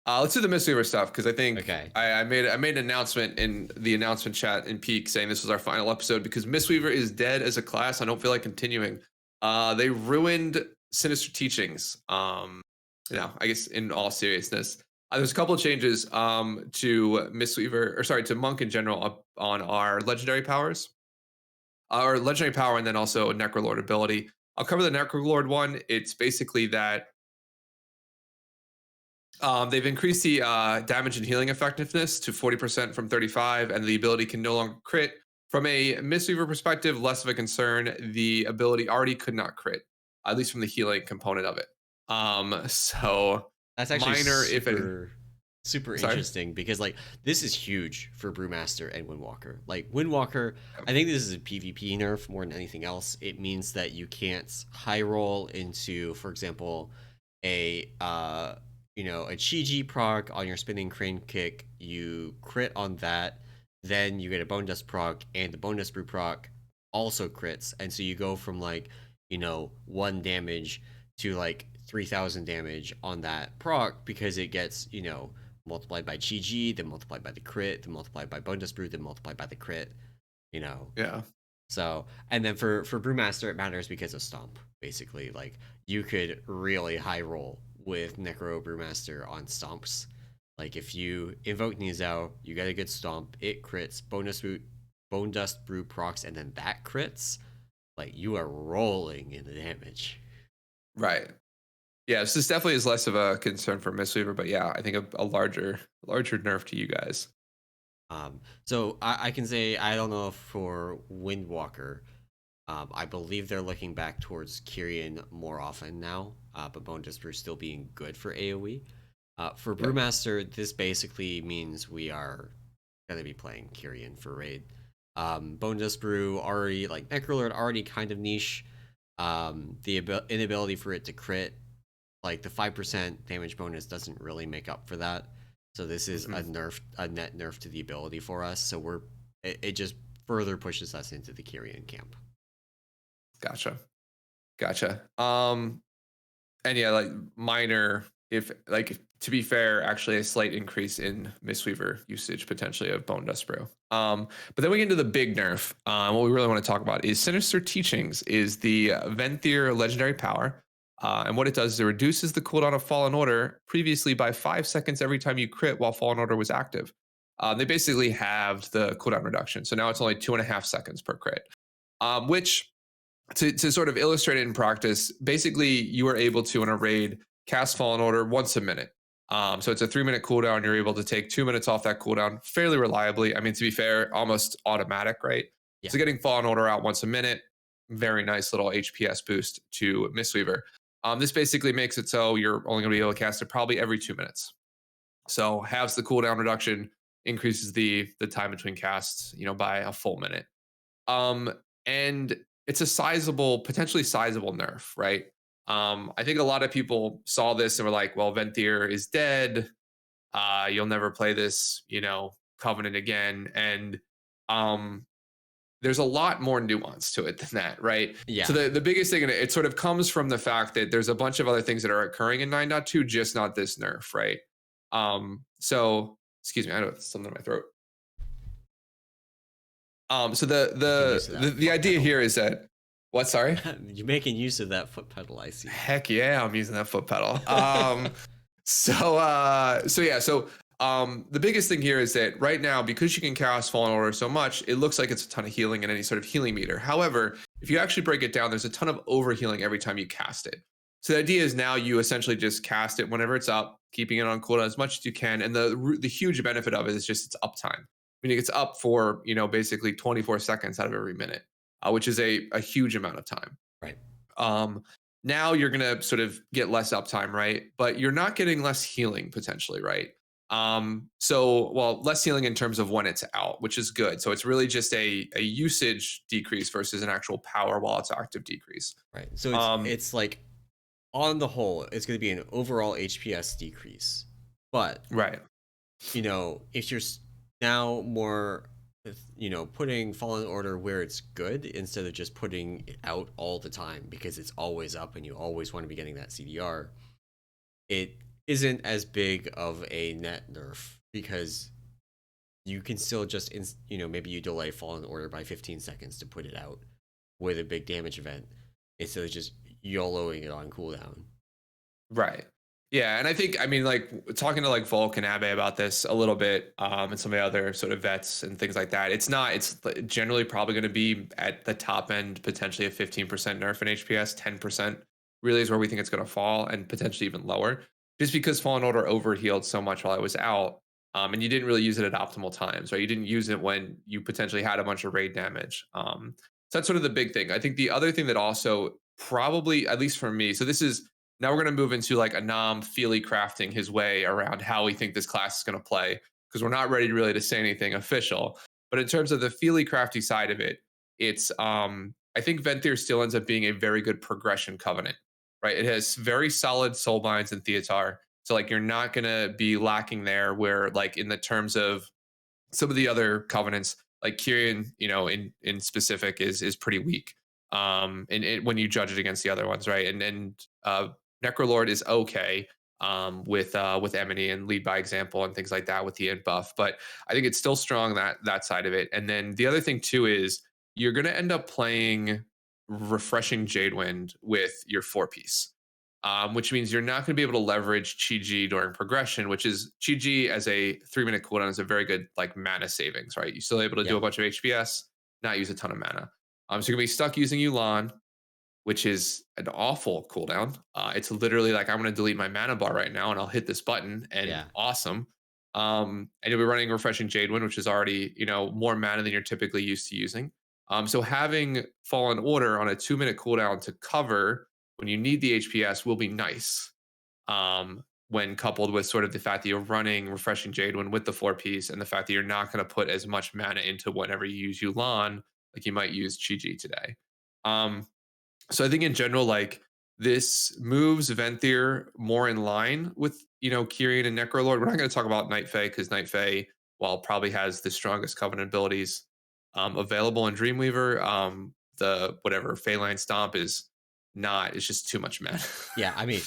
Let's do the Mistweaver stuff because I think Okay. I made an announcement in the announcement chat in Peak saying this was our final episode because Mistweaver is dead as a class. I don't feel like continuing. They ruined Sinister Teachings. I guess in all seriousness, there's a couple of changes to Mistweaver or sorry to Monk in general up on our legendary powers. Our legendary power, and then also a Necrolord ability. I'll cover the Necrolord one. It's basically that they've increased the damage and healing effectiveness to 40% from 35, and the ability can no longer crit. From a Mistweaver perspective, less of a concern. The ability already could not crit, at least from the healing component of it. So That's actually minor, if any. super Sorry. interesting because like this is huge for Brewmaster and Windwalker. Like Windwalker, I think this is a PvP nerf more than anything else. It means that you can't high roll into, for example, a a Chi proc on your spinning crane kick. You crit on that, then you get a bone dust proc, and the bone dust brew proc also crits, and so you go from like 1 damage to like 3,000 damage on that proc because it gets multiplied by Chi, then multiplied by the crit, then multiplied by bone dust brew, then multiplied by the crit. Yeah. So, and then for Brewmaster, it matters because of Stomp. Basically, like you could really high roll with Necro Brewmaster on Stomps. Like if you invoke Nizao, you get a good Stomp, it crits, bonus root Bone Dust Brew procs and then that crits, like you are rolling in the damage. Right. Yeah, so this definitely is less of a concern for Mistweaver, but yeah, I think a larger nerf to you guys. So I can say I don't know if for Windwalker, I believe they're looking back towards Kyrian more often now, but Bone Dust Brew still being good for AoE. For Yep. Brewmaster, this basically means we are going to be playing Kyrian for raid. Bone Dust Brew already, like Necrolord, already kind of niche. The inability for it to crit, like the 5% damage bonus doesn't really make up for that. So this is Mm-hmm. a net nerf to the ability for us. So it just further pushes us into the Kyrian camp. Gotcha. And yeah, like minor, if like to be fair, actually a slight increase in Mistweaver usage potentially of Bone Dust Brew. But then we get into the big nerf. What we really want to talk about is Sinister Teachings, is the Venthyr legendary power. And what it does is it reduces the cooldown of Fallen Order previously by 5 seconds every time you crit while Fallen Order was active. They basically halved the cooldown reduction. So now it's only 2.5 seconds per crit, which to sort of illustrate it in practice, basically you are able to in a raid cast Fallen Order once a minute. So it's a 3-minute cooldown. You're able to take 2 minutes off that cooldown fairly reliably. I mean, to be fair, almost automatic, right? Yeah. So getting Fallen Order out once a minute, very nice little HPS boost to Mistweaver. This basically makes it so you're only going to be able to cast it probably every 2 minutes. So halves the cooldown reduction, increases the time between casts, by a full minute. Um, and it's a potentially sizable nerf, right? I think a lot of people saw this and were like, well, Venthyr is dead. You'll never play this, Covenant again. And um, there's a lot more nuance to it than that, right? So Yeah. the biggest thing, and it sort of comes from the fact that there's a bunch of other things that are occurring in 9.2, just not this nerf, right? So excuse me, I know something in my throat. So Making use of that the foot idea pedal. here is that what? Sorry. You're making use of that foot pedal, I see. Heck yeah, I'm using that foot pedal. The biggest thing here is that right now, because you can cast Fallen Order so much, it looks like it's a ton of healing in any sort of healing meter. However, if you actually break it down, there's a ton of overhealing every time you cast it. So the idea is now you essentially just cast it whenever it's up, keeping it on cooldown as much as you can. And the huge benefit of it is just its uptime. Meaning it's up for basically 24 seconds out of every minute, which is a huge amount of time. Right. Um, Now you're going to sort of get less uptime, right? But you're not getting less healing potentially, right? Less healing in terms of when it's out, which is good. So it's really just a usage decrease versus an actual power while it's active decrease. Right. So it's like on the whole, it's going to be an overall HPS decrease. But Right. If you're now more, putting Fallen Order where it's good instead of just putting it out all the time because it's always up and you always want to be getting that CDR, it isn't as big of a net nerf because you can still just, maybe you delay Fallen Order by 15 seconds to put it out with a big damage event instead of just YOLOing it on cooldown. Right. Yeah, and I think like talking to like Volk and Abe about this a little bit, and some of the other sort of vets and things like that. It's generally probably going to be at the top end, potentially a 15% nerf in HPS, 10% really is where we think it's going to fall, and potentially even lower, just because Fallen Order overhealed so much while I was out, and you didn't really use it at optimal times, right? You didn't use it when you potentially had a bunch of raid damage. So that's sort of the big thing. I think the other thing that also probably, at least for me, so this is now we're going to move into like Anam Feely crafting his way around how we think this class is going to play, because we're not ready really to say anything official. But in terms of the Feely crafty side of it, it's I think Venthyr still ends up being a very good progression covenant, right? It has very solid soul binds and Theatar. So like you're not going to be lacking there, where like in the terms of some of the other covenants, like Kyrian, in specific is pretty weak. And when you judge it against the other ones, right? And Necrolord is okay, with Emini and lead by example and things like that with the int buff, but I think it's still strong, that side of it. And then the other thing too is you're going to end up playing refreshing Jadewind with your 4-piece. which means you're not going to be able to leverage Chi during progression, which is Chi as a 3 minute cooldown is a very good like mana savings, right? You're still able to do Yeah. a bunch of HPS, not use a ton of mana. So you're gonna be stuck using Yu'lon, which is an awful cooldown. It's literally like I'm going to delete my mana bar right now, and I'll hit this button, and Yeah. awesome. And you'll be running refreshing Jadewind, which is already more mana than you're typically used to using. So having Fallen Order on a 2 minute cooldown to cover when you need the HPS will be nice. When coupled with sort of the fact that you're running refreshing Jadewind with the 4 piece, and the fact that you're not going to put as much mana into whenever you use Yu'lon like you might use Chi today. Um, so I think in general, like this moves Venthyr more in line with Kyrian and Necrolord. We're not going to talk about Night Fae because Night Fae, while probably has the strongest Covenant abilities available in Dreamweaver, the whatever Phalanx Stomp is not. It's just too much mana. Yeah, I mean,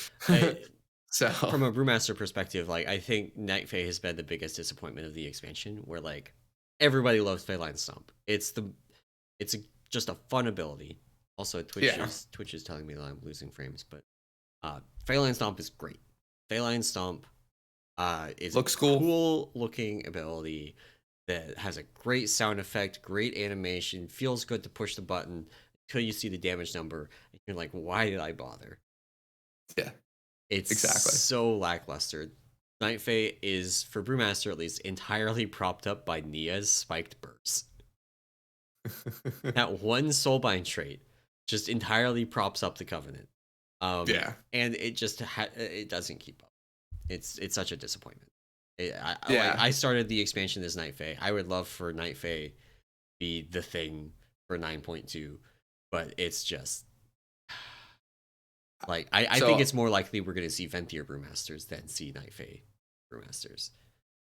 so from a Brewmaster perspective, like I think Night Fae has been the biggest disappointment of the expansion, where like everybody loves Phalanx Stomp. It's just a fun ability. Also, Twitch is telling me that I'm losing frames, but Phalanx Stomp is great. Phalanx Stomp is looks a cool. cool looking ability that has a great sound effect, great animation, feels good to push the button until you see the damage number, and you're like, why did I bother? Yeah, It's exactly. so lackluster. Night Fae is, for Brewmaster at least, entirely propped up by Nia's spiked bursts. That one soulbind trait just entirely props up the Covenant. Yeah. And it just it doesn't keep up. It's such a disappointment. Yeah. I started the expansion as Night Fae. I would love for Night Fae be the thing for 9.2, but it's just like I think So it's more likely we're going to see Venthyr Brewmasters than see Night Fae Brewmasters,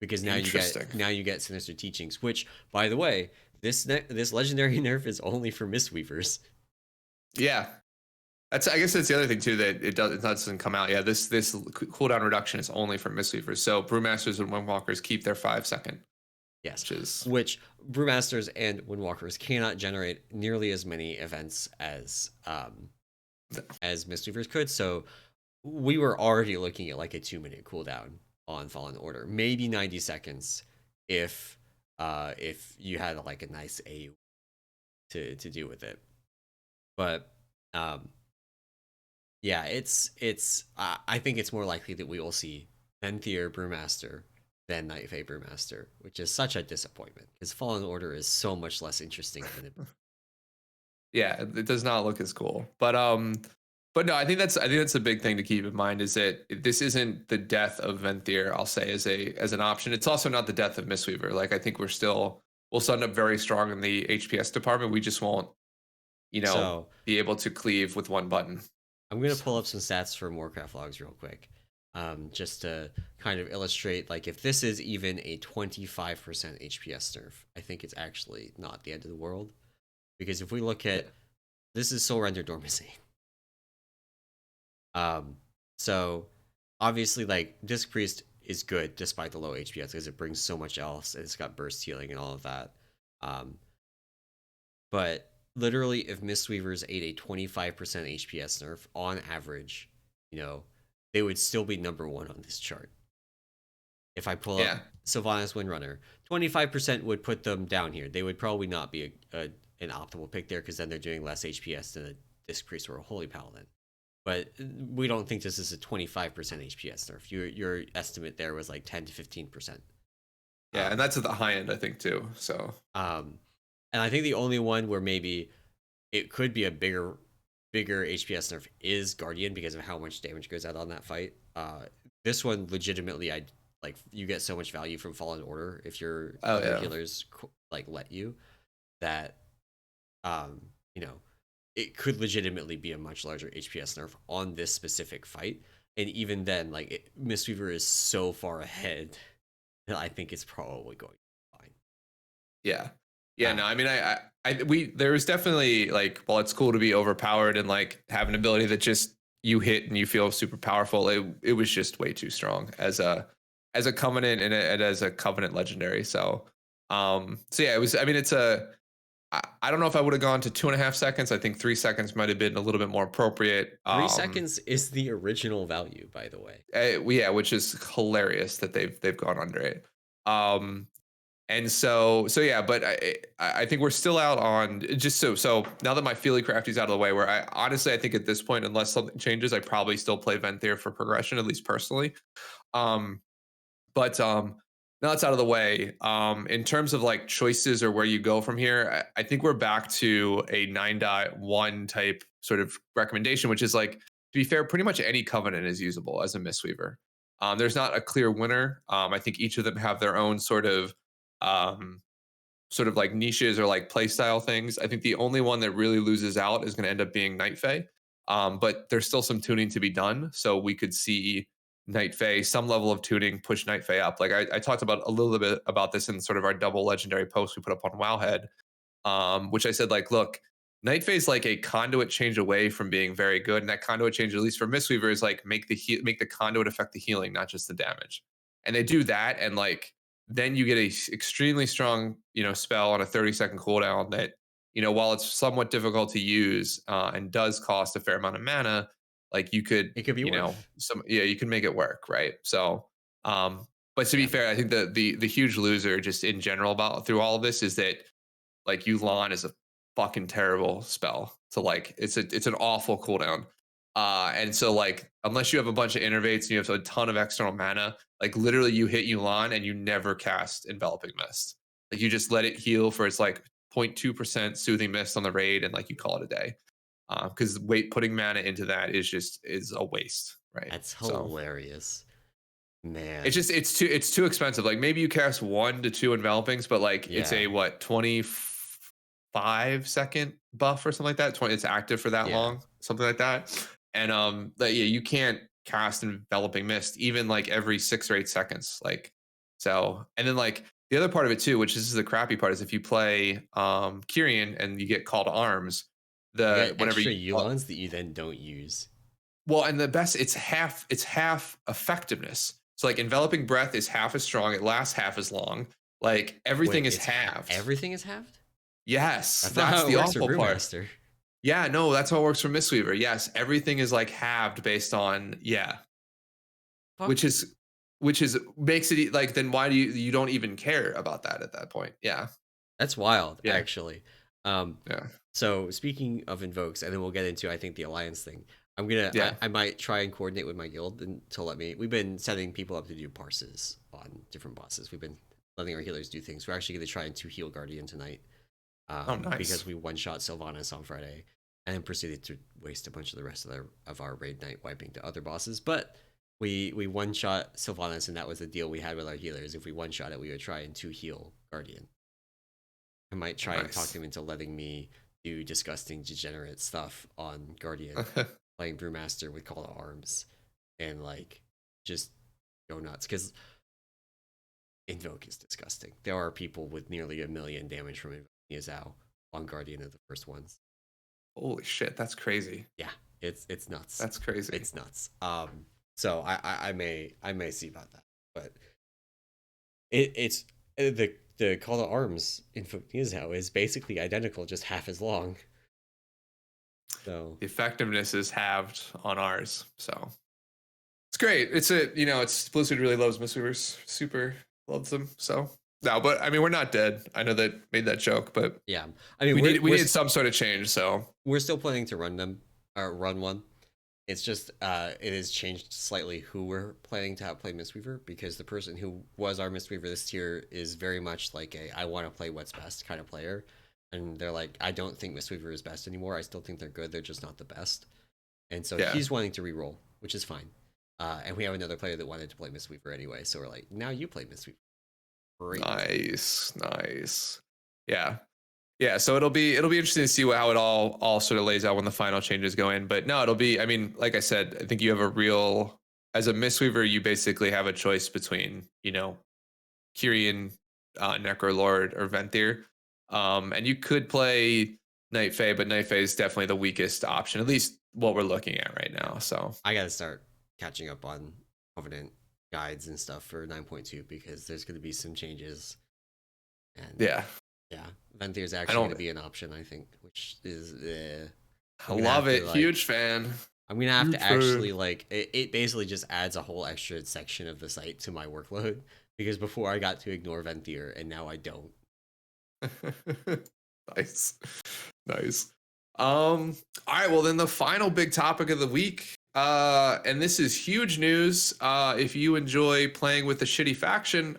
because interesting. now you get Sinister Teachings, which, by the way, this legendary nerf is only for Mistweavers. Yeah. I guess that's the other thing too, that it doesn't come out. Yeah, this cooldown reduction is only for Mistweavers. So Brewmasters and Windwalkers keep their 5 second. Yes, Which Brewmasters and Windwalkers cannot generate nearly as many events as Mistweavers could. So we were already looking at like a 2 minute cooldown on Fallen Order, maybe 90 seconds if you had like a nice AU to do with it. But yeah, it's I think it's more likely that we will see Venthyr Brewmaster than Night Fae Brewmaster, which is such a disappointment because Fallen Order is so much less interesting than it. Yeah, it does not look as cool. But no, I think that's a big thing to keep in mind, is that this isn't the death of Venthyr, I'll say, as an option. It's also not the death of Mistweaver. Like I think we'll still end up very strong in the HPS department. We just won't, So be able to cleave with one button. I'm gonna pull up some stats from Warcraft logs real quick, just to kind of illustrate, like, if this is even a 25% HPS nerf, I think it's actually not the end of the world. Because if we look at this, is Soul Render Dormancy. So obviously, like, Disc Priest is good despite the low HPS because it brings so much else, and it's got burst healing and all of that. But literally, if Mistweavers ate a 25% HPS nerf on average, they would still be number one on this chart. If I pull up Sylvanas Windrunner, 25% would put them down here. They would probably not be an optimal pick there, because then they're doing less HPS than a Disc Priest or a Holy Paladin. But we don't think this is a 25% HPS nerf. Your estimate there was like 10 to 15%. Yeah, and that's at the high end, I think, too. So and I think the only one where maybe it could be a bigger HPS nerf is Guardian, because of how much damage goes out on that fight. This one, legitimately, you get so much value from Fallen Order if your healers like let you, that it could legitimately be a much larger HPS nerf on this specific fight. And even then, like, Mistweaver is so far ahead that I think it's probably going to be fine. Yeah, no, I mean, there was definitely, like, while it's cool to be overpowered and like have an ability that just you hit and you feel super powerful, it was just way too strong as a Covenant and as a Covenant legendary. So yeah, it was. I mean, I don't know if I would have gone to 2.5 seconds. I think 3 seconds might have been a little bit more appropriate. 3 seconds is the original value, by the way. Yeah, which is hilarious that they've gone under it. Um, and so yeah, but I think we're still out on just so now that my Feely Crafty's out of the way, where I honestly I think at this point, unless something changes, I probably still play Venthyr for progression, at least personally. Um, but now it's out of the way. In terms of like choices or where you go from here, I think we're back to a 9.1 type sort of recommendation, which is like, to be fair, pretty much any covenant is usable as a Mistweaver. There's not a clear winner. I think each of them have their own um, sort of like niches or like play style things. I think the only one that really loses out is going to end up being Night Fae. But there's still some tuning to be done. So we could see Night Fae, some level of tuning, push Night Fae up. Like I talked about a little bit about this in sort of our double legendary post we put up on Wowhead, which I said, like, look, Night Fae is like a conduit change away from being very good. And that conduit change, at least for Mistweaver, is like make the conduit affect the healing, not just the damage. And they do that, and like then you get a extremely strong, spell on a 30-second cooldown that, while it's somewhat difficult to use and does cost a fair amount of mana, like you could, It could be worth. you can make it work, right? So, but to be fair, I think the huge loser just in general about through all of this is that like Yu'lon is a fucking terrible spell. So like it's an awful cooldown. And so like unless you have a bunch of innervates and you have a ton of external mana, like literally you hit Yu'lon and you never cast Enveloping Mist. Like you just let it heal for its like 0.2% soothing mist on the raid and like you call it a day. Because putting mana into that is a waste, right? That's So hilarious. Man. It's too expensive. Like maybe you cast 1 to 2 envelopings, but like it's a 25-second buff or something like that. It's active for that long, something like that. And you can't cast enveloping mist even like every 6 or 8 seconds. Like so, and then like the other part of it too, which is the crappy part, is if you play Kyrian and you get call to arms, You get whenever extra you Yulons that you then don't use. well, and the best, it's half effectiveness. So like enveloping breath is half as strong, it lasts half as long. Like everything is halved. Everything is halved? Yes, That's that's not how it the works for awful part. Brewmaster. Yeah, no, that's how it works for Mistweaver. Yes, everything is like halved based on Fuck. which is makes it like then why do you don't even care about that at that point? Yeah. That's wild, Yeah. actually. Yeah. So speaking of invokes, and then we'll get into I think the alliance thing. I might try and coordinate with my guild and to let me. We've been setting people up to do parses on different bosses. We've been letting our healers do things. We're actually going to try and 2-heal Guardian tonight. Nice. Because we one-shot Sylvanas on Friday, and then proceeded to waste a bunch of the rest of our raid night wiping to other bosses. But we one-shot Sylvanas, and that was the deal we had with our healers. If we one-shot it, we would try and 2-heal Guardian. I might try and talk him into letting me do disgusting, degenerate stuff on Guardian, playing Brewmaster with Call to Arms, and like just go nuts. Because Invoke is disgusting. There are people with nearly 1 million damage from Invoke Yazao on Guardian of the first ones. Holy shit, that's crazy. Yeah, it's nuts. That's crazy. It's nuts. So I may see about that, but it's the Call to Arms in Yazao is basically identical, just half as long. So the effectiveness is halved on ours. So it's great. It's Blizzard really loves Mistweavers. Super loves them. So no, but I mean we're not dead. I know that made that joke, but yeah, I mean we need some sort of change. So we're still planning to run one. It's just it has changed slightly who we're planning to have play Mistweaver, because the person who was our Mistweaver this tier is very much like I want to play what's best kind of player. And they're like, I don't think Mistweaver is best anymore. I still think they're good. They're just not the best. And so he's wanting to re-roll, which is fine. And we have another player that wanted to play Mistweaver anyway. So we're like, now you play Mistweaver. Great. Nice. Yeah. So it'll be interesting to see how it all sort of lays out when the final changes go in. But no, it'll be. I mean, like I said, I think you have as a Mistweaver, you basically have a choice between Kyrian, Necrolord, or Venthyr. And you could play Night Fae, but Night Fae is definitely the weakest option, at least what we're looking at right now. So I gotta start catching up on Covenant guides and stuff for 9.2, because there's going to be some changes. And yeah, Yeah, Venthyr is I actually going don't to be an option, I think, which is I I'm gonna love have to it. like Huge fan. I'm gonna have to Huge fan. actually like it basically just adds a whole extra section of the site to my workload because before I got to ignore Venthyr and now I don't. Nice. Nice. All right, well then the final big topic of the week. And this is huge news. If you enjoy playing with the shitty faction,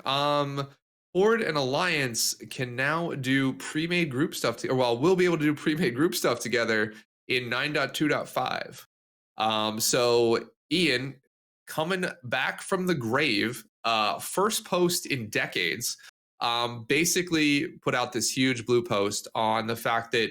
Horde and Alliance can now do pre-made group stuff or well, we'll be able to do pre-made group stuff together in 9.2.5. So Ian coming back from the grave, first post in decades, basically put out this huge blue post on the fact that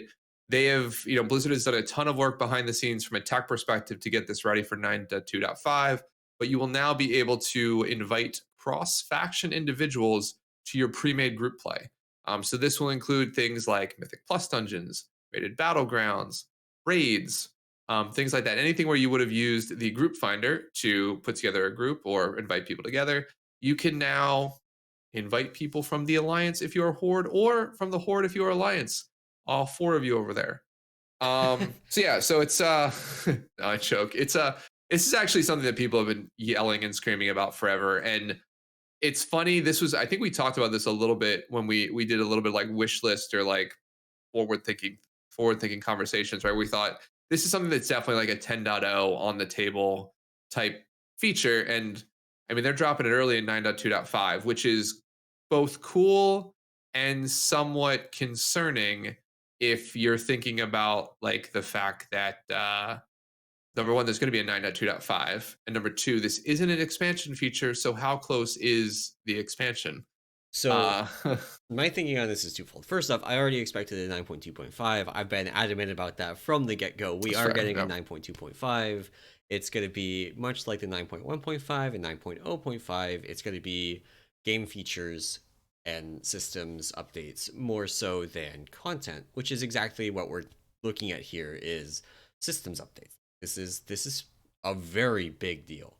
they have, Blizzard has done a ton of work behind the scenes from a tech perspective to get this ready for 9.2.5, but you will now be able to invite cross-faction individuals to your pre-made group play. So this will include things like Mythic Plus dungeons, rated battlegrounds, raids, things like that. Anything where you would have used the group finder to put together a group or invite people together, you can now invite people from the Alliance if you're Horde, or from the Horde if you're Alliance. All four of you over there. So yeah, so it's no, I joke. This is actually something that people have been yelling and screaming about forever. And it's funny. I think we talked about this a little bit when we did a little bit like wish list or like forward thinking conversations, right? We thought this is something that's definitely like a 10.0 on the table type feature. And I mean, they're dropping it early in 9.2.5, which is both cool and somewhat concerning if you're thinking about like the fact that number one, there's going to be a 9.2.5, and number two, this isn't an expansion feature. So how close is the expansion? So Uh, my thinking on this is twofold. First off, I already expected a 9.2.5. I've been adamant about that from the get-go. We that's are fair. getting a Yep. 9.2.5. It's going to be much like the 9.1.5 and 9.0.5. It's going to be game features and systems updates more so than content, which is exactly what we're looking at here is systems updates. This is a very big deal.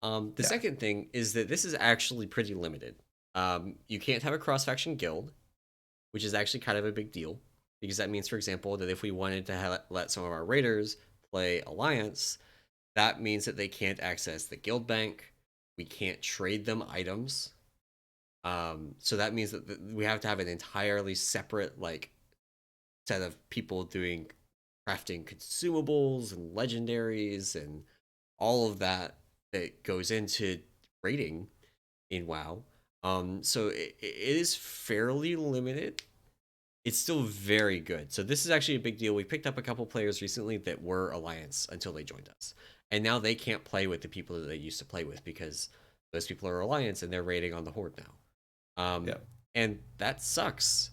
The Yeah. second thing is that this is actually pretty limited. You can't have a cross-faction guild, which is actually kind of a big deal because that means, for example, that if we wanted to let some of our raiders play Alliance, that means that they can't access the guild bank. We can't trade them items. So that means that we have to have an entirely separate like set of people doing crafting consumables and legendaries and all of that that goes into raiding in WoW. So it is fairly limited. It's still very good. So this is actually a big deal. We picked up a couple players recently that were Alliance until they joined us, and now they can't play with the people that they used to play with because those people are Alliance and they're raiding on the Horde now. Yeah. And that sucks.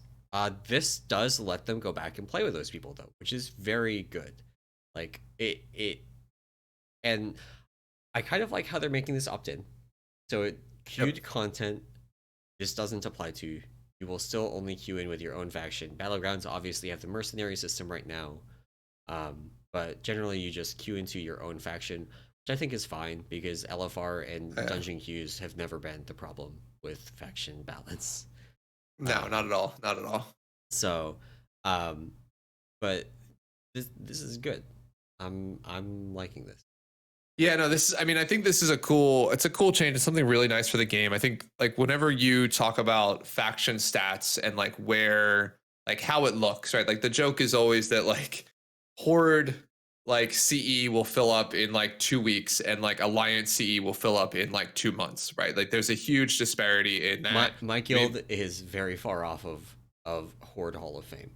This does let them go back and play with those people though, which is very good. Like and I kind of like how they're making this opt-in. So Yep. queued content this doesn't apply to. You will still only queue in with your own faction. Battlegrounds obviously have the mercenary system right now, but generally you just queue into your own faction, which I think is fine because LFR and Yeah. dungeon queues have never been the problem with faction balance. No, not at all. Not at all. So, but this is good. I'm liking this. Yeah, no, this is, I mean, I think this is it's a cool change. It's something really nice for the game. I think like whenever you talk about faction stats and like like how it looks, right? Like the joke is always that like Horde, like CE will fill up in like 2 weeks and like Alliance CE will fill up in like 2 months, right? Like there's a huge disparity in that. My I mean, guild is very far off of Horde Hall of Fame.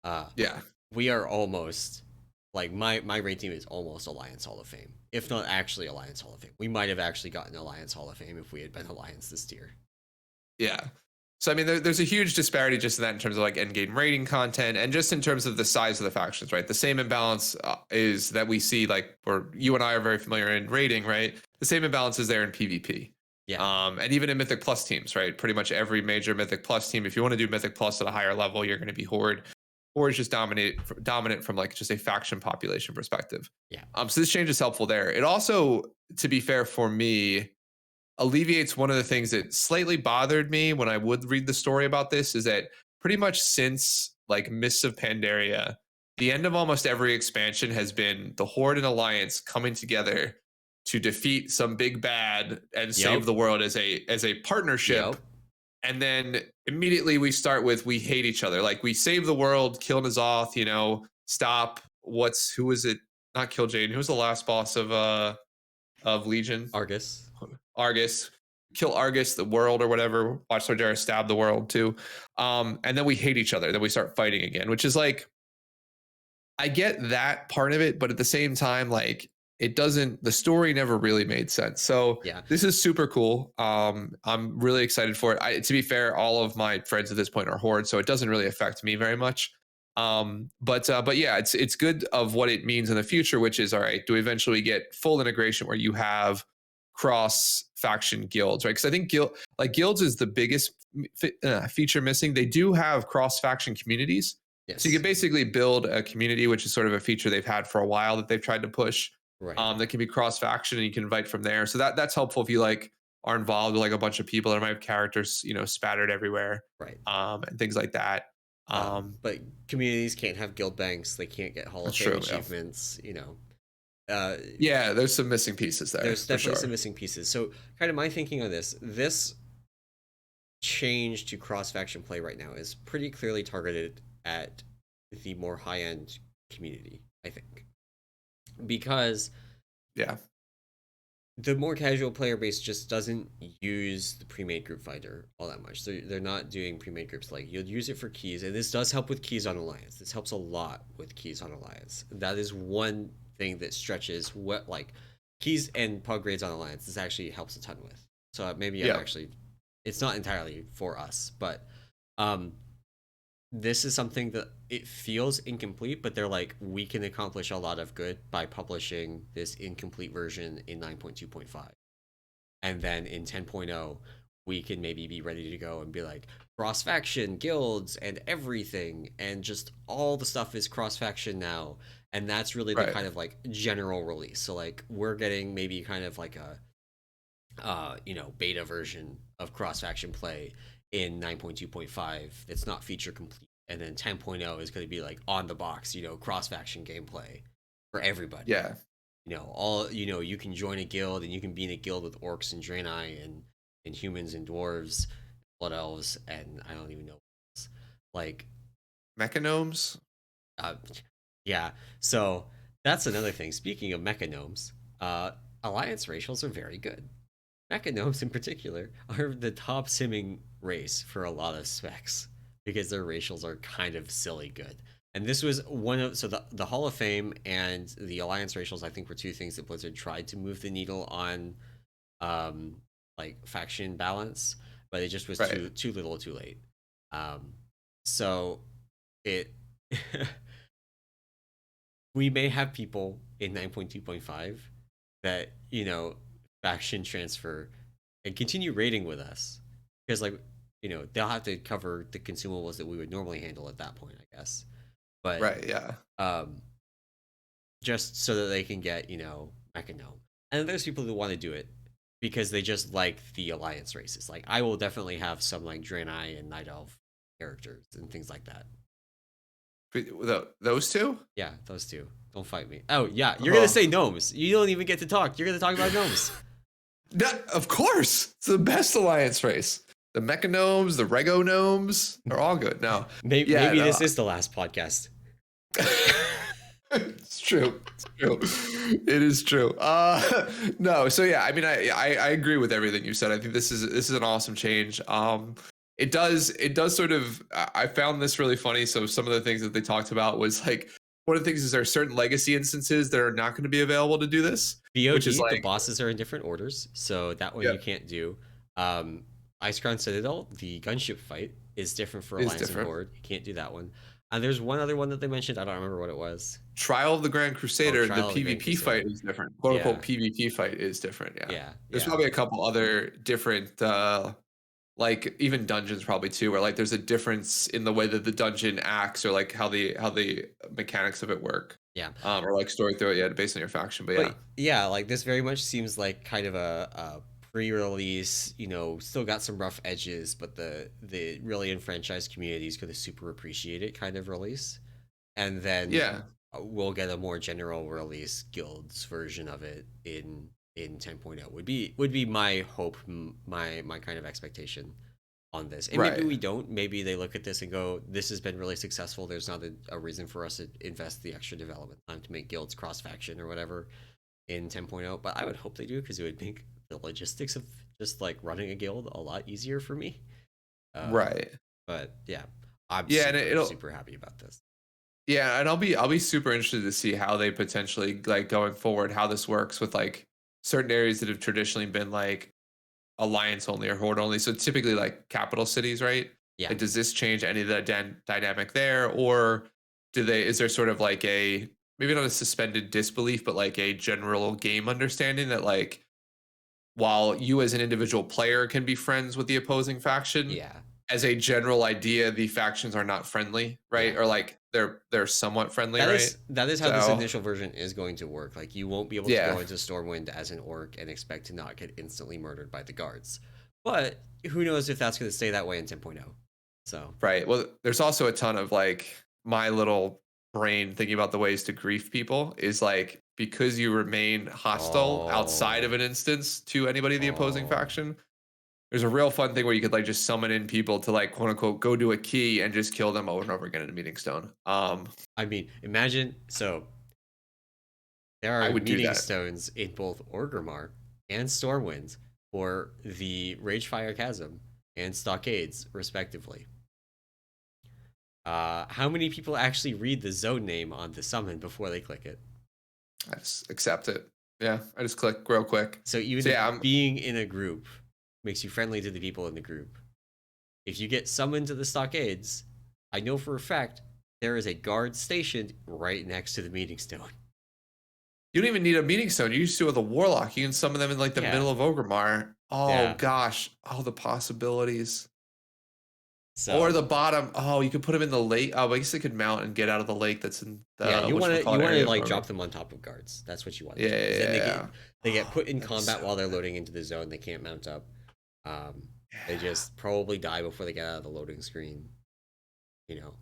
Uh, yeah. we are almost like my raid team is almost Alliance Hall of Fame, if not actually Alliance Hall of Fame. We might have actually gotten Alliance Hall of Fame if we had been Alliance this tier. Yeah. So I mean, there's a huge disparity just in that in terms of like end game rating content and just in terms of the size of the factions, right? The same imbalance is that we see like, or you and I are very familiar in rating, right? The same imbalance is there in PvP. Yeah. And even in Mythic Plus teams, right? Pretty much every major Mythic Plus team, if you want to do Mythic Plus at a higher level, you're going to be Horde. Horde is just dominant from like just a faction population perspective. Yeah. So this change is helpful there. It also, to be fair for me, alleviates one of the things that slightly bothered me when I would read the story about this is that pretty much since like Mists of Pandaria, the end of almost every expansion has been the Horde and Alliance coming together to defeat some big bad and save Yep. the world as a partnership. Yep. And then immediately we start with we hate each other. Like we save the world, kill Nazoth, stop. Who was it? Not Kill Jane. Who was the last boss of Legion? Argus. Argus. Kill Argus, the world or whatever. Watch Sojara stab the world too. And then we hate each other. Then we start fighting again, which is like, I get that part of it, but at the same time, like the story never really made sense. So Yeah. this is super cool. I'm really excited for it. To be fair, all of my friends at this point are Horde, so it doesn't really affect me very much. But yeah, it's good of what it means in the future, which is all right. Do we eventually get full integration where you have cross faction guilds, right? Because I think guilds is the biggest feature missing. They do have cross faction communities, Yes. so you can basically build a community, which is sort of a feature they've had for a while that they've tried to push. Right. That can be cross faction, and you can invite from there. So that's helpful if you like are involved with like a bunch of people that might have characters, spattered everywhere, right? And things like that. But communities can't have guild banks. They can't get Hall of Fame achievements. Yeah, there's some missing pieces there. There's definitely some missing pieces. So, kind of my thinking on this change to cross faction play right now is pretty clearly targeted at the more high end community, I think, because the more casual player base just doesn't use the pre-made group finder all that much. They're not doing pre-made groups. Like, you'll use it for keys, and this does help with keys on Alliance. This helps a lot with keys on Alliance. That is one thing that stretches what, like, keys and pug grades on Alliance. This actually helps a ton with. So maybe it's not entirely for us, but this is something that it feels incomplete, but they're like, we can accomplish a lot of good by publishing this incomplete version in 9.2.5. And then in 10.0, we can maybe be ready to go and be like, cross faction, guilds, and everything. And just all the stuff is cross faction now. And that's really the kind of like general release. So like we're getting maybe kind of like a beta version of cross faction play in 9.2.5 that's not feature complete, and then 10.0 is going to be like on the box, cross faction gameplay for everybody. Yeah. You can join a guild, and you can be in a guild with orcs and draenei and humans and dwarves, blood elves, and I don't even know what else. Like mechanomes. Yeah. So that's another thing. Speaking of mechanomes, Alliance racials are very good. Mechanomes in particular are the top simming race for a lot of specs because their racials are kind of silly good. And this was the Hall of Fame and the Alliance racials, I think, were two things that Blizzard tried to move the needle on, like faction balance, but it just was too little, too late. So it we may have people in 9.2.5 that faction transfer and continue raiding with us, because like they'll have to cover the consumables that we would normally handle at that point, I guess, but just so that they can get mechanome. And then there's people who want to do it because they just like the Alliance races. Like I will definitely have some like Draenei and Night Elf characters and things like that. Those two? Yeah, those two. Don't fight me. Oh yeah, you're gonna say gnomes. You don't even get to talk. You're gonna talk about gnomes. Of course, it's the best Alliance race. The mechanomes, the rego gnomes, they're all good. No, maybe this is the last podcast. It's true. It is true. No, so yeah, I mean, I agree with everything you said. I think this is an awesome change. It does sort of. I found this really funny. So some of the things that they talked about was like, one of the things is there are certain legacy instances that are not going to be available to do this. BOD, which is like, the bosses are in different orders, so that one you can't do. Icecrown Citadel, the gunship fight, is different for Alliance and Horde. You can't do that one. And there's one other one that they mentioned. I don't remember what it was. Trial of the Grand Crusader. The PvP fight is different. Quote unquote PvP fight is different. Yeah. There's probably a couple other different, like even dungeons probably too, where like there's a difference in the way that the dungeon acts, or like how the mechanics of it work. Yeah. Or like story through it, based on your faction. But yeah, like this very much seems like kind of a pre-release, still got some rough edges, but the really enfranchised community is going to super appreciate it kind of release. And then Yeah. we'll get a more general release guilds version of it in 10.0 would be my hope, my kind of expectation on this. And maybe Right. we don't. Maybe they look at this and go, this has been really successful. There's not a reason for us to invest the extra development time to make guilds cross faction or whatever in 10.0. But I would hope they do, because it would make the logistics of just like running a guild a lot easier for me. Right. But yeah, I'm Yeah, and super, it'll super happy about this. yeah, and I'll be super interested to see how they potentially like going forward, how this works with like certain areas that have traditionally been like alliance only or horde only. So typically like capital cities, right? Yeah. Like, does this change any of the dynamic there, or is there sort of like a, maybe not a suspended disbelief, but like a general game understanding that like, while you as an individual player can be friends with the opposing faction, Yeah. as a general idea, the factions are not friendly, right? Yeah. Or like they're somewhat friendly, That right? is how this So initial version is going to work. Like, you won't be able to yeah, go into Stormwind as an orc and expect to not get instantly murdered by the guards. But who knows if that's going to stay that way in 10.0. So, right. Well, there's also a ton of like my little brain thinking about the ways to grief people is like, because you remain hostile outside of oh, an instance to anybody in the opposing oh. faction. There's a real fun thing where you could like just summon in people to like quote unquote go do a key and just kill them over and over again in a meeting stone. I mean, imagine, so there I are would do meeting that. stones in both Orgrimmar and Stormwind for the Ragefire Chasm and Stockades, respectively. How many people actually read the zone name on the summon before they click it? I just accept it. Yeah, I just click real quick. So even So if yeah, I'm being in a group makes you friendly to the people in the group, if you get summoned to the stockades, I know for a fact there is a guard stationed right next to the meeting stone. you don't even need a meeting stone. You just do it with a warlock. You can summon them in like the Yeah, middle of Ogrimmar. Oh yeah. gosh, all the possibilities. Or So the bottom. Oh, you could put them in the lake. Oh, I guess they could mount and get out of the lake that's in yeah, the you whatchamacallit want to area of like Ogre. drop them on top of guards. That's what you want to Yeah, do, yeah, because then yeah, yeah. they get Oh, put in that'd be combat so while they're good. loading into the zone. They can't mount up. They Yeah. just probably die before they get out of the loading screen. You know,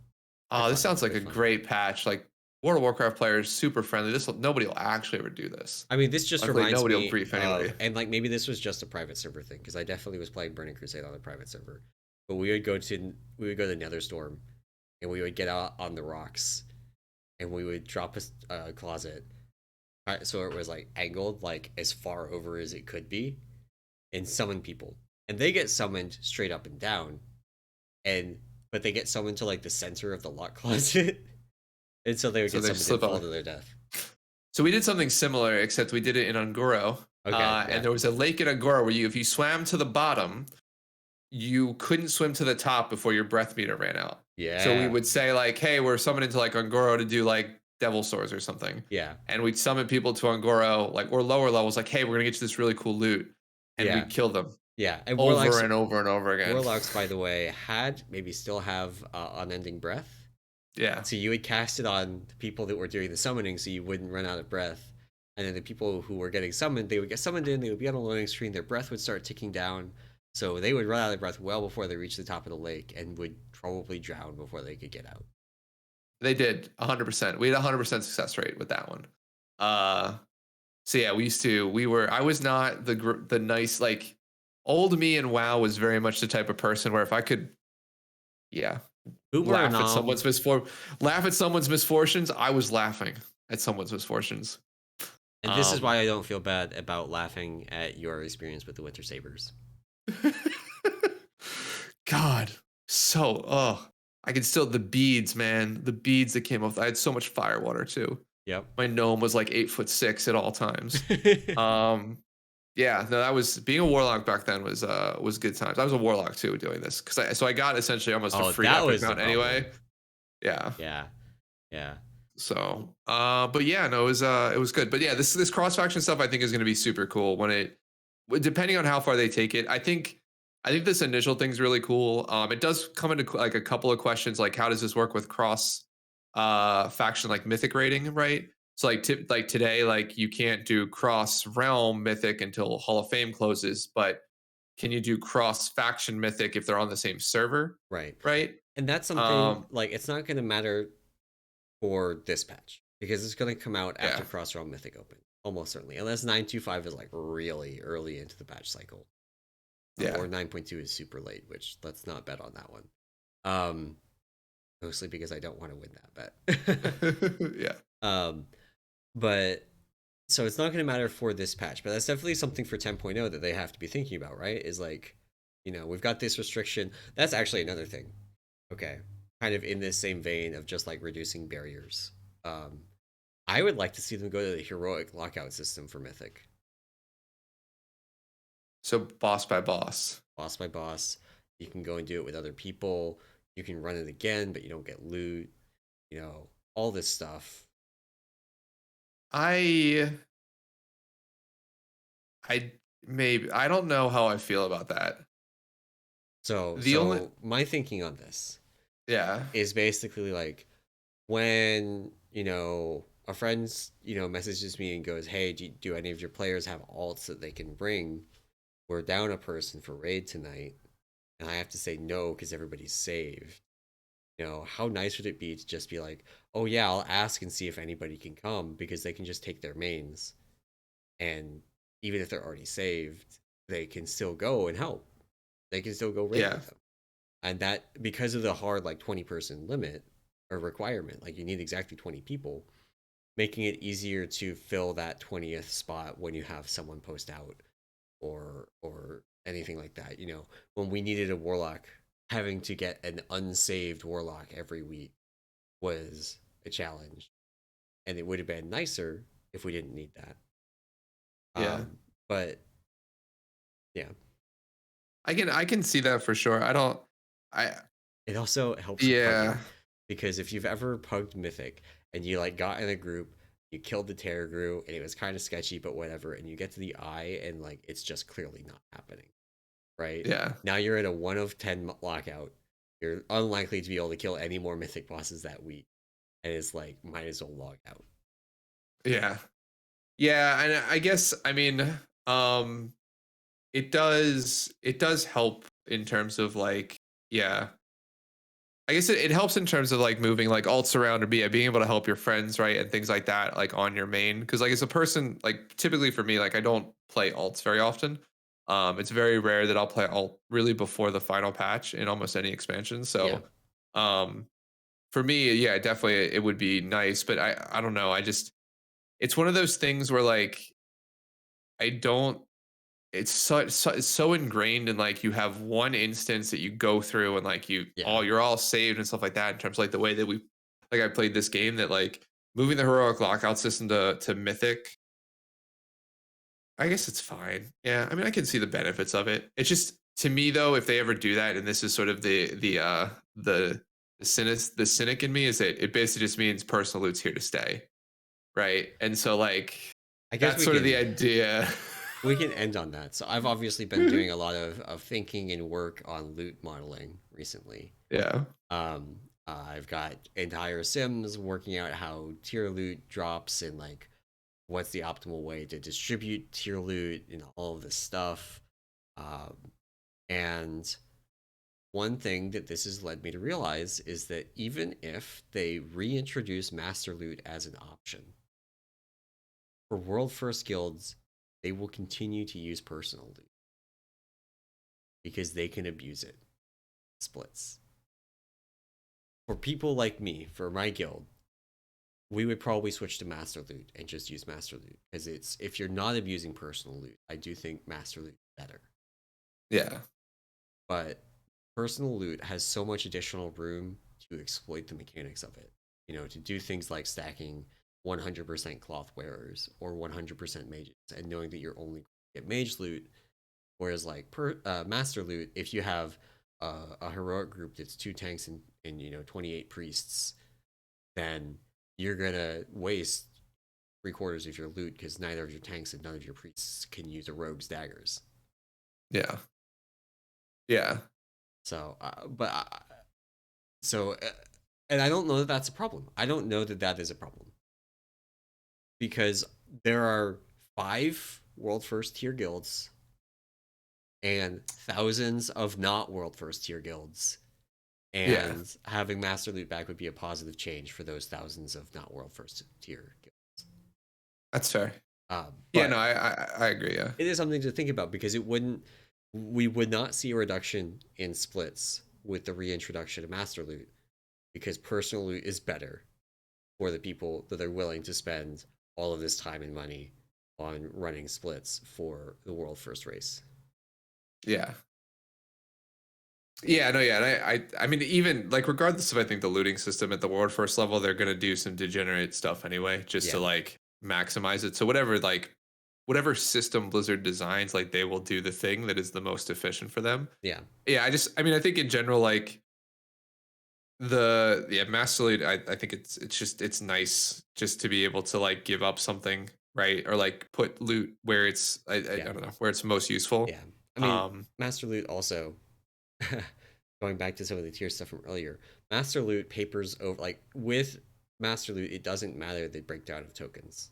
they're Oh, this fun. sounds like They're a fun. great patch. Like World of Warcraft players, super friendly. Nobody will actually ever do this. I mean, this just Luckily, reminds nobody will me grief of, anybody. and like maybe this was just a private server thing, because I definitely was playing Burning Crusade on a private server. But we would go to Netherstorm, and we would get out on the rocks, and we would drop a closet, so it was like angled like as far over as it could be, and summon people, and they get summoned straight up and down, and but they get summoned to like the center of the lock closet, and so they would So get they summoned and slip fall on. to their death. So we did something similar, except we did it in Ungoro. Okay, And yeah, there was a lake in Ungoro where if you swam to the bottom, you couldn't swim to the top before your breath meter ran out. So we yeah, would say like, hey, we're summoning to like Ungoro to do like devil swords or something. yeah, And we'd summon people to Ungoro, like, or lower levels, like, hey, we're gonna get you this really cool loot. And yeah. we'd kill them Yeah, and over and over and over again. Warlocks, by the way, had maybe still have unending breath. Yeah. So you would cast it on the people that were doing the summoning, so you wouldn't run out of breath. And then the people who were getting summoned, they would get summoned in. They would be on a loading screen. Their breath would start ticking down, so they would run out of breath well before they reached the top of the lake, and would probably drown before they could get out. They did 100%. We had 100% success rate with that one. So yeah, I was not the nice, like old me in WoW was very much the type of person where if I could, yeah, Boomer or Nom, laugh at someone's misfortunes, I was laughing at someone's misfortunes. and this is why I don't feel bad about laughing at your experience with the Winter Sabers. God, I could still, the beads, man, the beads that came off. I had so much fire water too. Yep. My gnome was like 8'6" at all times. Yeah, no, that was, being a warlock back then was good times. I was a warlock too doing this because I got essentially almost a Oh, free that epic was the mount problem. anyway. Yeah. Yeah, yeah. So, but yeah, no, it was good. But yeah, this cross faction stuff I think is going to be super cool depending on how far they take it. I think this initial thing's really cool. It does come into like a couple of questions, like how does this work with cross faction like mythic rating, right? So like today, like you can't do cross realm mythic until Hall of Fame closes, but can you do cross faction mythic if they're on the same server? Right. Right. And that's something Um, like it's not going to matter for this patch because it's going to come out after yeah. Cross Realm Mythic Open, almost certainly, unless 9.25 is like really early into the patch cycle, Yeah. or 9.2 is super late, which let's not bet on that one. Um, Mostly because I don't want to win that bet. Yeah. um, but so it's not going to matter for this patch, but that's definitely something for 10.0 that they have to be thinking about, right? Is like, we've got this restriction. That's actually another thing. Okay. Kind of in this same vein of just like reducing barriers. Um, I would like to see them go to the heroic lockout system for Mythic. So boss by boss. Boss by boss. You can go and do it with other people. You can run it again, but you don't get loot. All this stuff. I I maybe I don't know how I feel about that. So The only so my thinking on this yeah. is basically like when, a friend's, messages me and goes, "Hey, do any of your players have alts that they can bring? We're down a person for raid tonight." And I have to say no because everybody's saved. How nice would it be to just be like, "Oh yeah, I'll ask and see if anybody can come," because they can just take their mains, and even if they're already saved, they can still go and help. They can still go raid Yeah. with them. And that, because of the hard like 20-person limit or requirement, like you need exactly 20 people, making it easier to fill that 20th spot when you have someone post out or anything like that. When we needed a warlock, having to get an unsaved warlock every week was a challenge, and it would have been nicer if we didn't need that. Yeah. But yeah, I can see that for sure. I it also helps with yeah. pugging, because if you've ever pugged Mythic and you like got in a group, you killed the Terragru and it was kind of sketchy, but whatever, and you get to the eye and like it's just clearly not happening, right? Yeah. Now you're in a 1 of 10 lockout. You're unlikely to be able to kill any more Mythic bosses that week, and it's like might as well log out. Yeah. Yeah, and I guess I mean, um it does help in terms of like yeah. I guess it helps in terms of like moving like alts around or being able to help your friends, right? And things like that, like on your main. Cause like as a person, like typically for me, like I don't play alts very often. It's very rare that I'll play alt really before the final patch in almost any expansion. Yeah, So um for me, yeah, definitely it would be nice. But I don't know. It's one of those things where like I don't it's so ingrained in like you have one instance that you go through and like yeah. you're all saved and stuff like that in terms of like the way that we like I played this game that like moving the heroic lockout system to mythic. I guess it's fine. Yeah, I mean I can see the benefits of it. It's just to me though, if they ever do that, and this is sort of the cynic in me is that it basically just means personal loot's here to stay, right? And so like I guess that's we sort of the can idea. we can end on that. So I've obviously been doing a lot of thinking and work on loot modeling recently. Yeah. Um, I've got entire sims working out how tier loot drops and like what's the optimal way to distribute tier loot and all of this stuff. Um, and one thing that this has led me to realize is that even if they reintroduce master loot as an option for world first guilds, they will continue to use personal loot because they can abuse it. Splits. For people like me, for my guild, we would probably switch to master loot and just use master loot because it's if you're not abusing personal loot, I do think master loot is better. Yeah. But personal loot has so much additional room to exploit the mechanics of it. To do things like stacking 100% cloth wearers or 100% mages, and knowing that you're only get mage loot. Whereas like master loot, if you have a heroic group that's 2 tanks and 28 priests, then you're gonna waste 3/4 of your loot because neither of your tanks and none of your priests can use a rogue's daggers. Yeah. Yeah. So, uh, so, and I don't know that that's a problem. I don't know that that is a problem. because there are 5 world first tier guilds and thousands of not world first tier guilds. Yeah, And having Master Loot back would be a positive change for those thousands of not world first tier guilds. that's fair. Yeah, no, But I agree. Yeah, it is something to think about because we would not see a reduction in splits with the reintroduction of Master Loot because personal loot is better for the people that are willing to spend all of this time and money on running splits for the world first race. yeah. Yeah, no, yeah, and I mean, even like regardless of I think the looting system at the world first level, they're gonna do some degenerate stuff anyway, just to Yeah, like maximize it. So whatever system Blizzard designs, like they will do the thing that is the most efficient for them. yeah, Yeah, I mean, I think in general, like Master Lead, I think it's nice just to be able to like give up something, right, or like put loot where it's I yeah, don't know where it's most useful. yeah. I mean, Um, Master Loot also, going back to some of the tier stuff from earlier, Master Loot papers over, like with Master Loot, it doesn't matter the breakdown of tokens.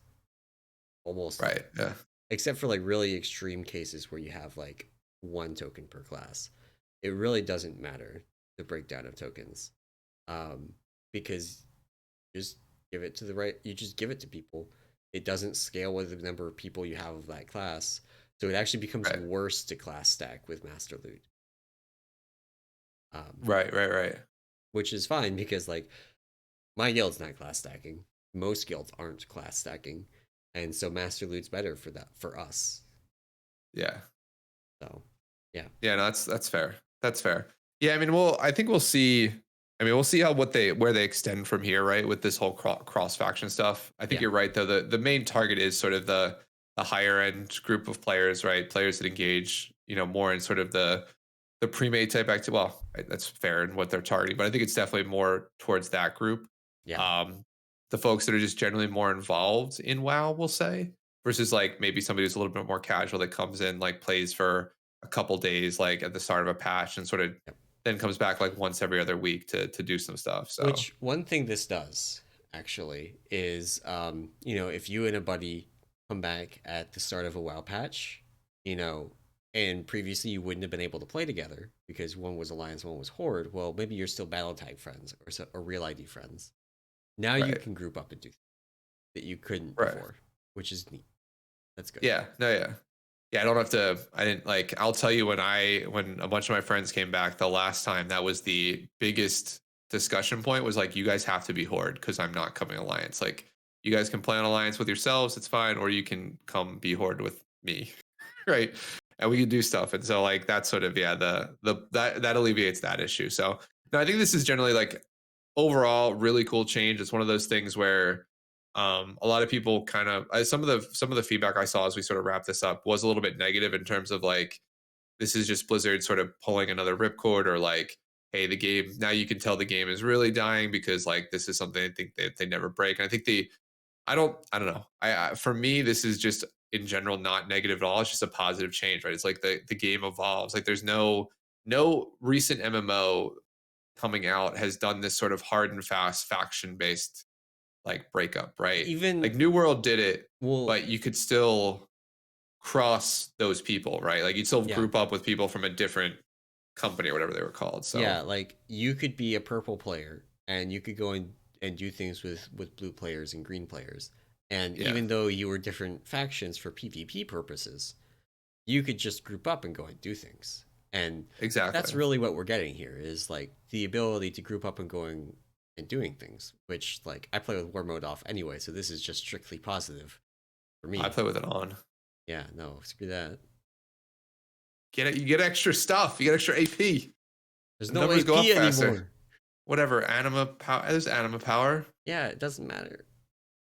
Almost, right, yeah, except for like really extreme cases where you have like 1 token per class. It really doesn't matter the breakdown of tokens. Um, because just you just give it to people. It doesn't scale with the number of people you have of that class. So it actually becomes right, worse to class stack with Master Loot. Um, right. which is fine because like my guild's not class stacking. Most guilds aren't class stacking. And so Master Loot's better for that for us. Yeah. So yeah. Yeah, no, that's fair. That's fair. Yeah, I mean, I think we'll see. I mean, we'll see how where they extend from here, right? With this whole cross faction stuff. I think Yeah. you're right though. The main target is sort of the higher end group of players, right? Players that engage, more in sort of the pre-made type activity. Well, that's fair in what they're targeting, but I think it's definitely more towards that group. Yeah. Um, the folks that are just generally more involved in WoW, we'll say, versus like maybe somebody who's a little bit more casual that comes in, like plays for a couple days, like at the start of a patch, and sort of Yep. then comes back like once every other week to do some stuff. So Which one thing this does actually is, if you and a buddy come back at the start of a WoW patch, you know, and previously you wouldn't have been able to play together because one was Alliance, one was Horde. Well, maybe you're still battle tag friends or real ID friends. Now you right, can group up and do things that you couldn't right, before, which is neat. That's good. yeah, no, yeah. Yeah, I don't have to. I didn't like. I'll tell you when a bunch of my friends came back the last time. That was the biggest discussion point. Was like, you guys have to be Horde because I'm not coming Alliance. Like, you guys can play on Alliance with yourselves. It's fine, or you can come be Horde with me, right? And we can do stuff. And so like that's sort of that alleviates that issue. So no, I think this is generally like overall really cool change. It's one of those things where a lot of people kind of some of the feedback I saw as we sort of wrap this up was a little bit negative in terms of like this is just Blizzard sort of pulling another ripcord, or like, hey, the game now you can tell the game is really dying because like this is something I think they never break. And I think I don't know. For me, this is just in general not negative at all. It's just a positive change, right? It's like the game evolves. Like there's no recent MMO coming out has done this sort of hard and fast faction based like breakup, right? Even Like New World did it, well, but you could still cross those people, right? Like you'd still yeah, group up with people from a different company or whatever they were called. So yeah. Like you could be a purple player and you could go and do things with blue players and green players. And yeah, even though you were different factions for PvP purposes, you could just group up and go and do things. And exactly. that's really what we're getting here is like the ability to group up and going and doing things, which like I play with war mode off anyway, so this is just strictly positive for I me. play with it on. Yeah, no, screw that. Get it, you get extra stuff, you get extra AP. There's The no numbers go up AP faster. anymore. Whatever, anima power. There's anima power. Yeah, it doesn't matter.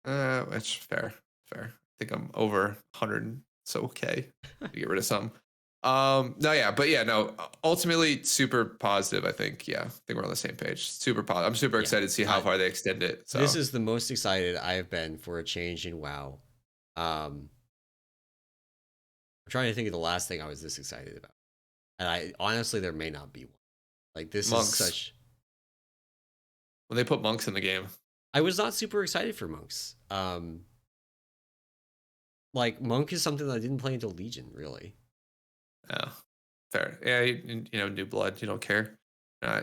It's fair. Fair. I think I'm over 100. So okay. To get rid of some. No, yeah, but yeah, no. Ultimately, super positive. I think. Yeah, I think we're on the same page. Super positive. I'm super Yeah. excited to see how far they extend it. This So is the most excited I've been for a change in WoW. I'm trying to think of the last thing I was this excited about. And I honestly there may not be one. Like this is monks. such When they put monks in the game, I was not super excited for monks. like Monk is something that I didn't play until Legion, really. Yeah, fair. Yeah, new blood. You don't care.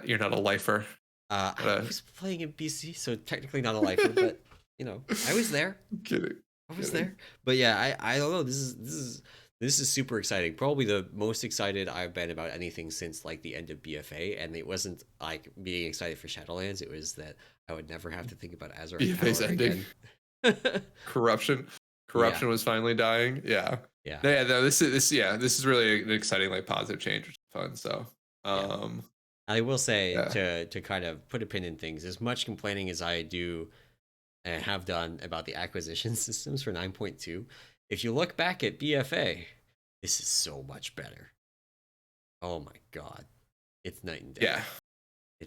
You're not a lifer. I was playing in BC, so technically not a lifer, but I was there. I'm kidding. I was there. But yeah, I don't know. This is super exciting. Probably the most excited I've been about anything since like the end of BFA, and it wasn't like being excited for Shadowlands. It was that I would never have to think about Azure BFA's Tower ending. again. Corruption was finally dying. Yeah. Yeah. No, yeah. No, this is really an exciting, like, positive change, which is fun. So, I will say to kind of put a pin in things, as much complaining as I do and have done about the acquisition systems for 9.2, if you look back at BFA, this is so much better. Oh my god, it's night and day.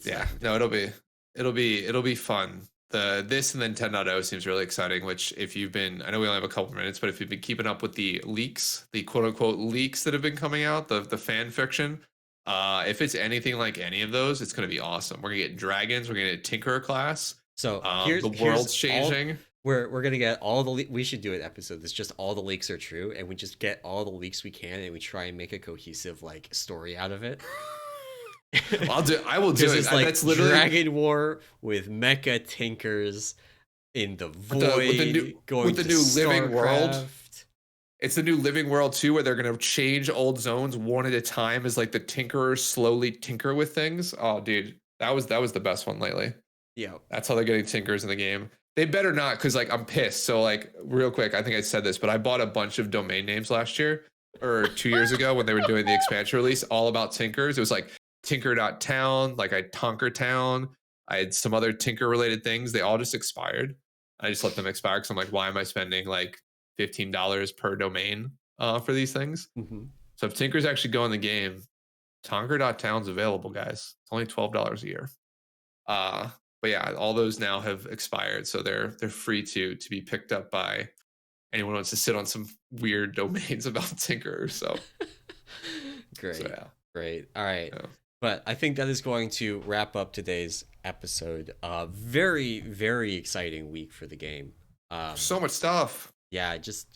Yeah, No, it'll be fun. This and then 10.0 seems really exciting. Which, if you've been, I know we only have a couple minutes, but if you've been keeping up with the leaks, the quote unquote leaks that have been coming out, the fan fiction, if it's anything like any of those, it's gonna be awesome. We're gonna get dragons. We're gonna get Tinkerer class. So the world's changing. We're gonna get all the we should do an episode that's just all the leaks are true, and we just get all the leaks we can, and we try and make a cohesive like story out of it. I will do it. It's like that's literally Dragon War with mecha tinkers in the void with the new living world. It's the new living world too, where they're gonna change old zones one at a time as like the tinkerers slowly tinker with things. Oh, dude, that was the best one lately. Yeah, that's how they're getting tinkers in the game. They better not, because like I'm pissed. So like real quick, I think I said this, but I bought a bunch of domain names last year or 2 years ago when they were doing the expansion release, all about tinkers. It was like tinker.town, like I had Tonker Town. I had some other tinker related things. They all just expired. I just let them expire because I'm like, why am I spending like $15 per domain for these things? Mm-hmm. So if tinkers actually go in the game, Tonker.town's available, guys. It's only $12 a year. But yeah, all those now have expired, so they're free to be picked up by anyone who wants to sit on some weird domains about Tinker. So great, so, yeah. Great. All right, but I think that is going to wrap up today's episode. Very very exciting week for the game. So much stuff. Yeah, just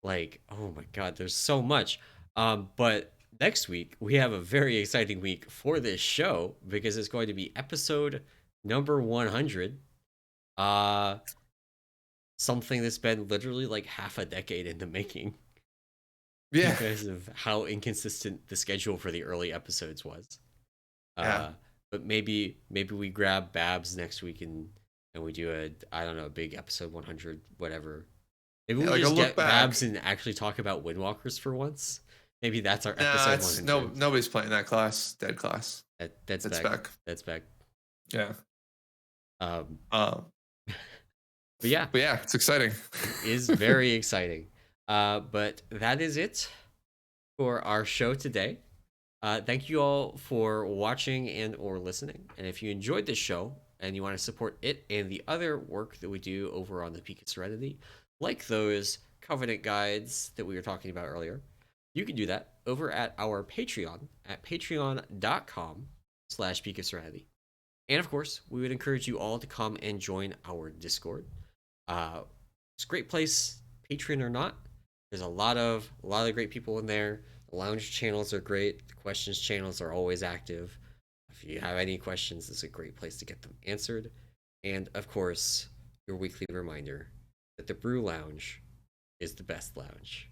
like, oh my god, there's so much. But next week we have a very exciting week for this show because it's going to be episode number 100. Something that's been literally like half a decade in the making. Yeah, because of how inconsistent the schedule for the early episodes was. But maybe we grab Babs next week and we do a big episode 100, whatever. Maybe we just get Babs and actually talk about Windwalkers for once. Maybe that's our episode 100. Nobody's playing that class. Dead class. That's back. That's back. Yeah. But yeah, it's exciting. It is very exciting. But that is it for our show today. Thank you all for watching and or listening. And if you enjoyed this show and you want to support it and the other work that we do over on the Peak of Serenity, like those Covenant guides that we were talking about earlier, you can do that over at our Patreon at patreon.com/Peak of Serenity. And of course, we would encourage you all to come and join our Discord. It's a great place, Patreon or not. There's a lot of great people in there. The lounge channels are great. The questions channels are always active. If you have any questions, this is a great place to get them answered. And of course, your weekly reminder that the Brew Lounge is the best lounge.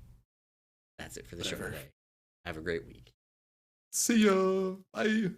That's it for the show today. Have a great week. See ya. Bye.